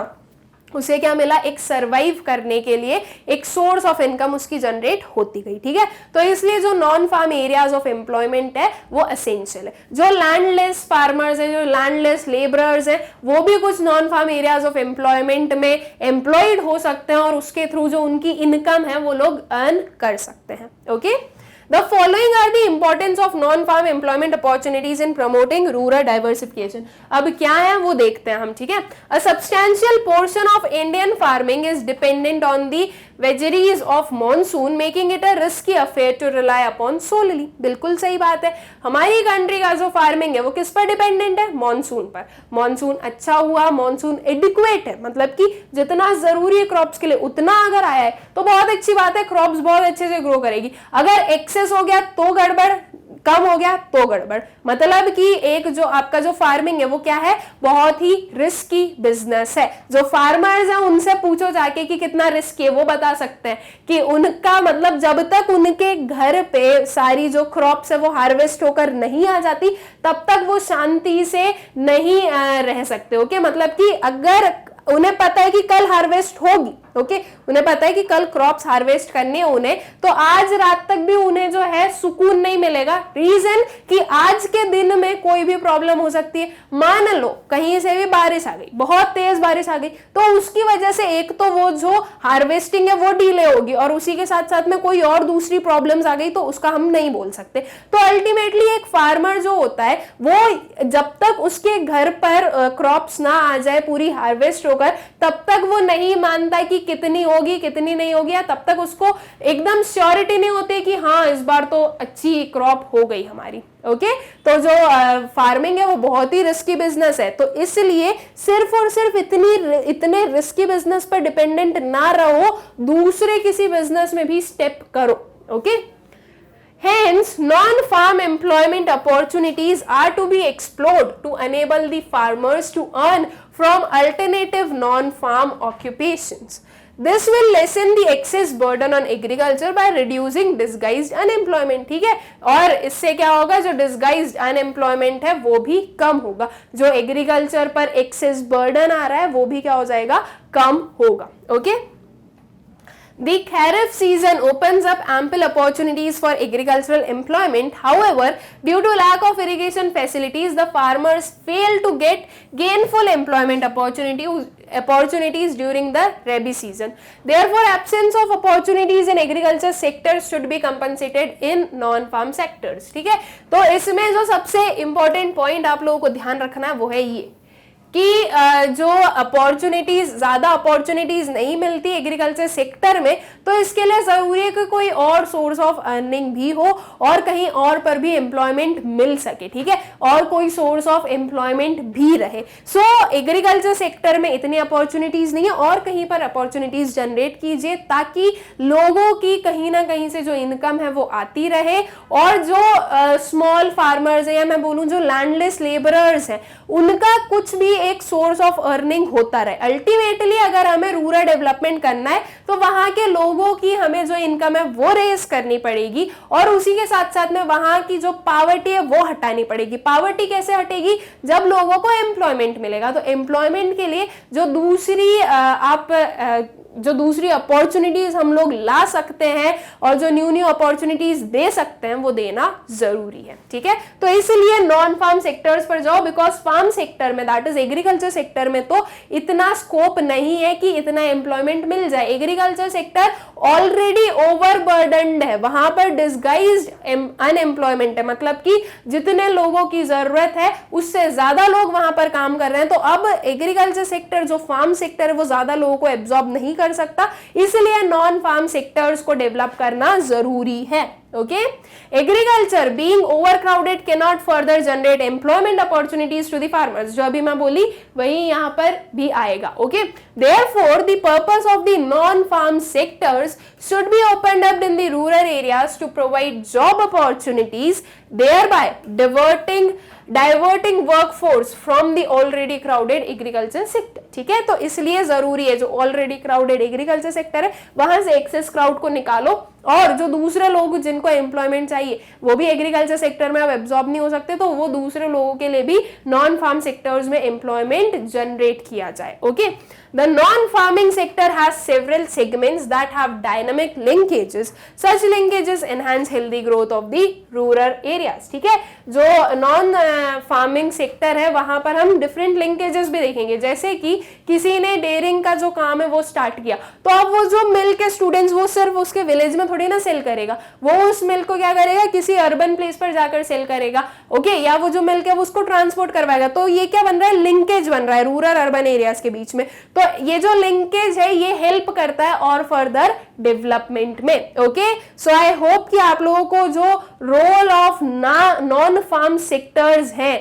उसे क्या मिला, एक सरवाइव करने के लिए एक सोर्स ऑफ इनकम उसकी जनरेट होती गई, ठीक है। तो इसलिए जो non farm areas of employment है वो एसेंशियल है। जो लैंडलेस फार्मर्स है, जो लैंडलेस लेबरर्स है, वो भी कुछ non farm areas of employment में एम्प्लॉयड हो सकते हैं और उसके थ्रू जो उनकी इनकम है वो लोग अर्न कर सकते हैं। Okay, The following are the importance of non-farm employment opportunities in promoting rural diversification. अब क्या है वो देखते हैं हम, ठीक है। A substantial portion of Indian farming is dependent on the vagaries of monsoon, making it a risky affair to rely upon solely. बिल्कुल सही बात है। हमारी कंट्री का जो फार्मिंग है वो किस पर डिपेंडेंट है, मानसून पर। मानसून अच्छा हुआ, मानसून एडिक्वेट है, मतलब कि जितना जरूरी है क्रॉप्स के लिए उतना अगर आया है तो बहुत अच्छी बात है, क्रॉप्स बहुत अच्छे से ग्रो करेगी। अगर एक्सेस हो गया तो गड़बड़, कम हो गया तो गड़बड़। मतलब कि एक जो आपका जो फार्मिंग है वो क्या है, बहुत ही रिस्की बिजनेस है। जो फार्मर्स हैं उनसे पूछो जाके कि कितना रिस्की है, वो बता सकते हैं कि उनका मतलब जब तक उनके घर पे सारी जो क्रॉप्स है वो हार्वेस्ट होकर नहीं आ जाती तब तक वो शांति से नहीं रह सकते। ओके, मतलब कि अगर उन्हें पता है कि कल हार्वेस्ट होगी, ओके, उन्हें पता है कि कल क्रॉप्स हार्वेस्ट करनी है उन्हें, तो आज रात तक भी उन्हें जो है सुकून नहीं मिलेगा। रीजन कि आज के दिन में कोई भी प्रॉब्लम हो सकती है। मान लो कहीं से भी बारिश आ गई, बहुत तेज बारिश आ गई, तो उसकी वजह से एक तो वो जो हार्वेस्टिंग है वो डिले होगी और उसी के साथ साथ में कोई और दूसरी प्रॉब्लम्स आ गई तो उसका हम नहीं बोल सकते। तो अल्टीमेटली एक फार्मर जो होता है वो जब तक उसके घर पर क्रॉप्स ना आ जाए पूरी हार्वेस्ट होकर, तब तक वो नहीं मानता कि कितनी होगी कितनी नहीं होगी, या तब तक उसको एकदम श्योरिटी नहीं होती कि हाँ इस बार तो अच्छी क्रॉप हो गई हमारी। ओके, तो जो फार्मिंग है वो बहुत ही रिस्की बिजनेस है। तो इसलिए सिर्फ और सिर्फ इतने रिस्की बिजनेस पर डिपेंडेंट ना रहो, दूसरे किसी बिजनेस में भी स्टेप करो। Okay, Hence, non-farm employment opportunities are to be explored to enable the farmers to earn from alternative non-farm occupations. This will lessen the excess burden on agriculture by reducing disguised unemployment. ठीक है, और इससे क्या होगा, जो disguised unemployment है वो भी कम होगा, जो एग्रीकल्चर पर excess burden आ रहा है वो भी क्या हो जाएगा, कम होगा. Okay The Kharif season opens up ample opportunities for agricultural employment. However, due to lack of irrigation facilities, the farmers fail to get gainful employment opportunities during the Rabi season. Therefore, absence of opportunities in agriculture sectors should be compensated in non-farm sectors. ठीक है, तो इसमें जो सबसे important point आप लोगों को ध्यान रखना है वो है ये कि जो अपॉर्चुनिटीज, ज़्यादा अपॉर्चुनिटीज नहीं मिलती एग्रीकल्चर सेक्टर में, तो इसके लिए ज़रूरी है कि कोई और सोर्स ऑफ अर्निंग भी हो और कहीं और पर भी एम्प्लॉयमेंट मिल सके. ठीक है, और कोई सोर्स ऑफ एम्प्लॉयमेंट भी रहे. सो एग्रीकल्चर सेक्टर में इतनी अपॉर्चुनिटीज नहीं है, और कहीं पर अपॉर्चुनिटीज जनरेट कीजिए ताकि लोगों की कहीं ना कहीं से जो इनकम है वो आती रहे, और जो स्मॉल फार्मर्स है या मैं बोलूँ जो लैंडलेस लेबरर्स हैं उनका कुछ भी एक सोर्स ऑफ अर्निंग होता रहे. अल्टीमेटली अगर हमें रूरल डेवलपमेंट करना है तो वहां के लोगों की हमें जो इनकम है वो रेज करनी पड़ेगी, और उसी के साथ साथ में वहां की जो पॉवर्टी है वो हटानी पड़ेगी. पॉवर्टी कैसे हटेगी, जब लोगों को एम्प्लॉयमेंट मिलेगा. तो एम्प्लॉयमेंट के लिए जो दूसरी अपॉर्चुनिटीज हम लोग ला सकते हैं और जो न्यू अपॉर्चुनिटीज दे सकते हैं वो देना जरूरी है. ठीक है, तो इसलिए नॉन फार्म सेक्टर्स पर जाओ, बिकॉज फार्म सेक्टर में, दैट इज एग्रीकल्चर सेक्टर में तो इतना स्कोप नहीं है कि इतना एम्प्लॉयमेंट मिल जाए. एग्रीकल्चर सेक्टर ऑलरेडी ओवरबर्डन्ड है, वहां पर डिस्गाइज्ड अनएम्प्लॉयमेंट है, मतलब कि जितने लोगों की जरूरत है उससे ज्यादा लोग वहां पर काम कर रहे हैं. तो अब एग्रीकल्चर सेक्टर, जो फार्म सेक्टर है, वो ज्यादा लोगों को एब्जॉर्ब नहीं कर सकता, इसलिए नॉन फार्म सेक्टर्स को डेवलप करना जरूरी है. Okay, agriculture being overcrowded cannot further generate employment opportunities to the farmers. जो अभी मैं बोली वही यहाँ पर भी आएगा. Okay, therefore the purpose of the non-farm sectors should be opened up in the rural areas to provide job opportunities, thereby diverting workforce from the already crowded agriculture sector. ठीक है, तो इसलिए जरूरी है जो ऑलरेडी क्राउडेड एग्रीकल्चर सेक्टर है वहां से एक्सेस क्राउड को निकालो, और जो दूसरे लोग जिनको एम्प्लॉयमेंट चाहिए वो भी एग्रीकल्चर सेक्टर में अब एब्जॉर्ब नहीं हो सकते, तो वो दूसरे लोगों के लिए भी नॉन फार्म सेक्टर्स में एम्प्लॉयमेंट जनरेट किया जाए. Okay, the non farming sector has several segments that have dynamic linkages. Such linkages enhance healthy growth of the rural areas. ठीक है, जो नॉन फार्मिंग सेक्टर है वहां पर हम डिफरेंट लिंकेजेस भी देखेंगे, जैसे कि किसी ने डेयरिंग का जो काम है वो स्टार्ट किया, तो अब वो जो मिल्क के स्टूडेंट्स वो सिर्फ उसके विलेज में थोड़ी ना सेल करेगा, वो उस मिल्क को क्या करेगा, किसी अर्बन प्लेस पर जाकर सेल करेगा. ओके, या वो जो मिल्क है वो उसको ट्रांसपोर्ट करवाएगा. तो ये क्या बन रहा है, लिंकेज बन रहा है रूरल अर्बन एरियाज के बीच में. तो ये जो लिंकेज है ये हेल्प करता है और फर्दर डेवलपमेंट में. ओके, सो आई होप कि आप लोगों को जो role of non farm sectors है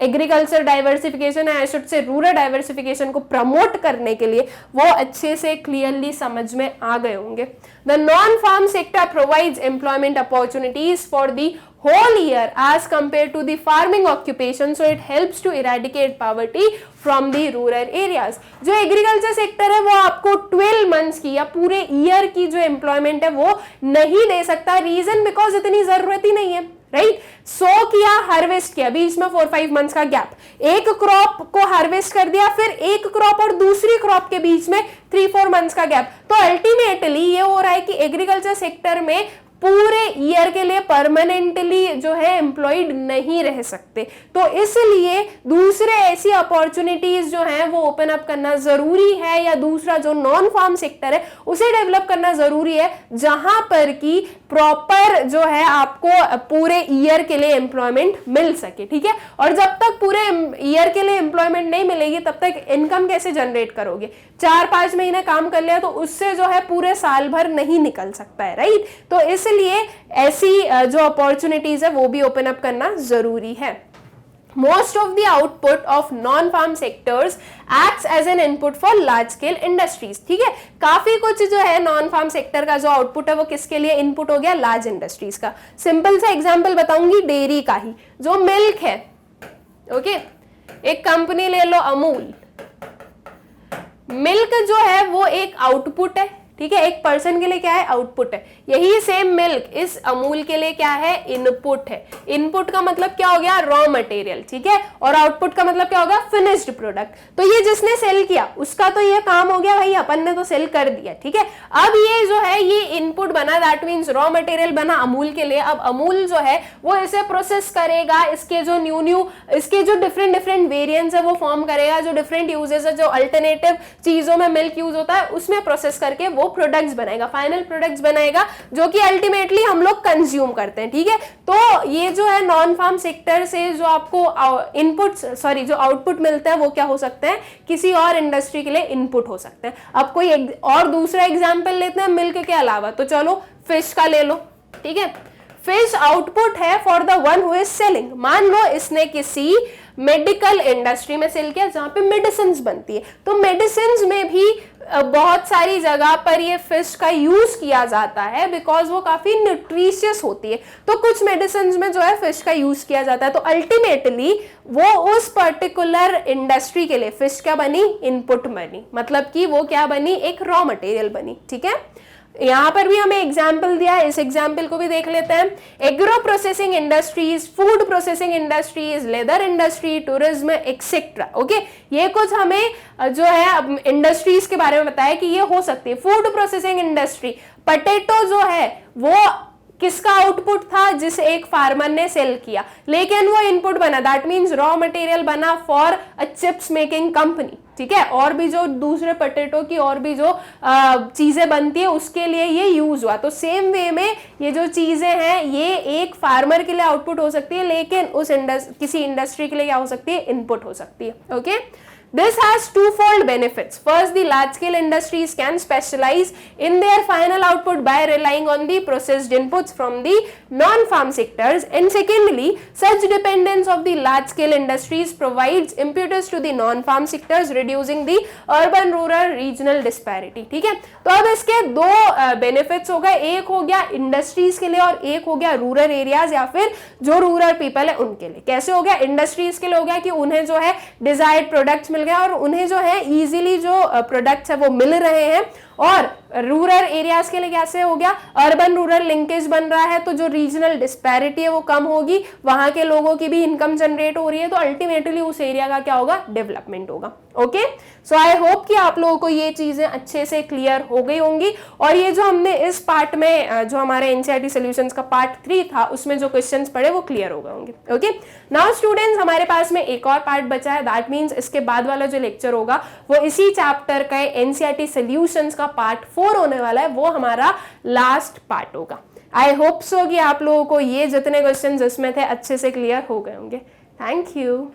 एग्रीकल्चर डाइवर्सिफिकेशन है, I should say rural diversification को प्रमोट करने के लिए वो अच्छे से क्लियरली समझ में आ गए होंगे. The non farm sector provides employment opportunities for the whole year as compared to the farming occupation, so it helps to eradicate poverty from the rural areas. जो एग्रीकल्चर सेक्टर है वो आपको 12 मंथ्स की या पूरे ईयर की जो employment है वो नहीं दे सकता. रीजन बिकॉज इतनी जरूरत ही नहीं है. राइट, सो किया, हार्वेस्ट किया, बीच में 4-5 मंथ्स का गैप, एक क्रॉप को हार्वेस्ट कर दिया, फिर एक क्रॉप और दूसरी क्रॉप के बीच में 3-4 मंथ्स का गैप. तो अल्टीमेटली ये हो रहा है कि एग्रीकल्चर सेक्टर में पूरे ईयर के लिए परमानेंटली जो है एम्प्लॉयड नहीं रह सकते. तो इसलिए दूसरे ऐसी अपॉर्चुनिटीज जो हैं वो ओपन अप करना जरूरी है, या दूसरा जो नॉन फार्म सेक्टर है उसे डेवलप करना जरूरी है, जहां पर कि प्रॉपर जो है आपको पूरे ईयर के लिए एम्प्लॉयमेंट मिल सके. ठीक है, और जब तक पूरे ईयर के लिए एम्प्लॉयमेंट नहीं मिलेगी तब तक इनकम कैसे जनरेट करोगे. 4-5 महीने काम कर लिया तो उससे जो है पूरे साल भर नहीं निकल सकता है. राइट, तो इसलिए ऐसी जो अपॉर्चुनिटीज है वो भी ओपन अप करना जरूरी है. Most of the output of non-farm sectors acts as an input for large scale industries. ठीक है, काफी कुछ जो है नॉन फार्म सेक्टर का जो आउटपुट है वो किसके लिए इनपुट हो गया, लार्ज इंडस्ट्रीज का. सिंपल सा एग्जांपल बताऊंगी डेयरी का ही, जो मिल्क है. ओके, एक कंपनी ले लो अमूल. मिल्क जो है वो एक आउटपुट है, ठीक है, एक पर्सन के लिए क्या है, आउटपुट है. यही सेम मिल्क इस अमूल के लिए क्या है, इनपुट है. इनपुट का मतलब क्या हो गया, रॉ मटेरियल, ठीक है, और आउटपुट का मतलब क्या होगा, फिनिश्ड प्रोडक्ट. तो ये जिसने सेल किया उसका तो ये काम हो गया भाई, अपन ने तो सेल कर दिया, ठीक है. अब ये जो है ये इनपुट बना, दैट मीन्स रॉ मटेरियल बना अमूल के लिए. अब अमूल जो है वो इसे प्रोसेस करेगा, इसके जो न्यू इसके जो डिफरेंट वेरिएंट्स है वो फॉर्म करेगा, जो डिफरेंट यूजेस है, जो अल्टरनेटिव चीजों में मिल्क यूज होता है उसमें प्रोसेस करके वो प्रोडक्ट्स बनाएगा, फाइनल प्रोडक्ट्स बनाएगा, जो कि अल्टीमेटली हम लोग कंज्यूम करते हैं, ठीक है. तो ये जो है नॉन फार्म सेक्टर से जो आपको जो आउटपुट मिलता है वो क्या हो सकता है, किसी और इंडस्ट्री के लिए इनपुट हो सकता है. अब कोई और दूसरा एग्जांपल लेते हैं मिल्क के अलावा, तो चलो फिश का ले लो, ठीक है. फिश आउटपुट है for the one who is selling. मान लो इसने किसी मेडिकल इंडस्ट्री में सेल किया जहां पे मेडिसिन बनती है. तो मेडिसिन में भी बहुत सारी जगह पर ये फिश का यूज किया जाता है, बिकॉज वो काफी न्यूट्रिशियस होती है. तो कुछ मेडिसिन में जो है फिश का यूज किया जाता है. तो अल्टीमेटली वो उस पर्टिकुलर इंडस्ट्री के लिए फिश क्या बनी, इनपुट बनी, मतलब कि वो क्या बनी, एक रॉ मटेरियल बनी, ठीक है. यहां पर भी हमें एग्जाम्पल दिया है, इस एग्जाम्पल को भी देख लेते हैं. Agro processing industries, food processing industries, leather industry, tourism etcetera. Okay, ये कुछ हमें जो है इंडस्ट्रीज के बारे में बताया कि ये हो सकती है. फूड प्रोसेसिंग इंडस्ट्री, पोटैटो जो है वो किसका आउटपुट था, जिस एक फार्मर ने सेल किया, लेकिन वो इनपुट बना, दैट मींस रॉ मटेरियल बना for a chips making company, ठीक है. और भी जो दूसरे पोटैटो की और भी जो चीजें बनती है उसके लिए ये यूज हुआ. तो सेम वे में ये जो चीजें हैं ये एक फार्मर के लिए आउटपुट हो सकती है, लेकिन उस किसी इंडस्ट्री के लिए क्या हो सकती है, इनपुट हो सकती है. Okay, this has twofold benefits. First, the large scale industries can specialize in their final output by relying on the processed inputs from the non-farm sectors, and secondly, such dependence of the large scale industries provides impetus to the non-farm sectors, reducing the urban rural regional disparity. ठीक है, तो अब इसके दो benefits हो गए, एक हो गया इंडस्ट्रीज के लिए और एक हो गया रूरल एरियाज या फिर जो रूरल पीपल है उनके लिए. कैसे हो गया, इंडस्ट्रीज के लिए हो गया कि उन्हें जो है डिजायर्ड प्रोडक्ट्स मिल गया और उन्हें जो है इजीली जो प्रोडक्ट्स है वो मिल रहे हैं. और रूरल एरियाज के लिए कैसे हो गया, अर्बन रूरल लिंकेज बन रहा है, तो जो रीजनल डिस्पैरिटी है वो कम होगी, वहां के लोगों की भी इनकम जनरेट हो रही है, तो अल्टीमेटली उस एरिया का क्या होगा, डेवलपमेंट होगा. ओके, सो आई होप कि आप लोगों को ये चीजें अच्छे से क्लियर हो गई होंगी. और ये जो हमने इस पार्ट में जो हमारे एनसीईआरटी सॉल्यूशंस का पार्ट 3 था उसमें जो क्वेश्चंस पढ़े वो क्लियर हो गए होंगे. ओके, नाउ स्टूडेंट्स हमारे पास में एक और पार्ट बचा है, दैट मीन्स इसके बाद वाला जो लेक्चर होगा वो इसी चैप्टर का एनसीईआरटी सॉल्यूशंस का पार्ट 4 होने वाला है, वो हमारा लास्ट पार्ट होगा. आई होप सो कि आप लोगों को ये जितने क्वेश्चंस इसमें थे अच्छे से क्लियर हो गए होंगे. Thank you.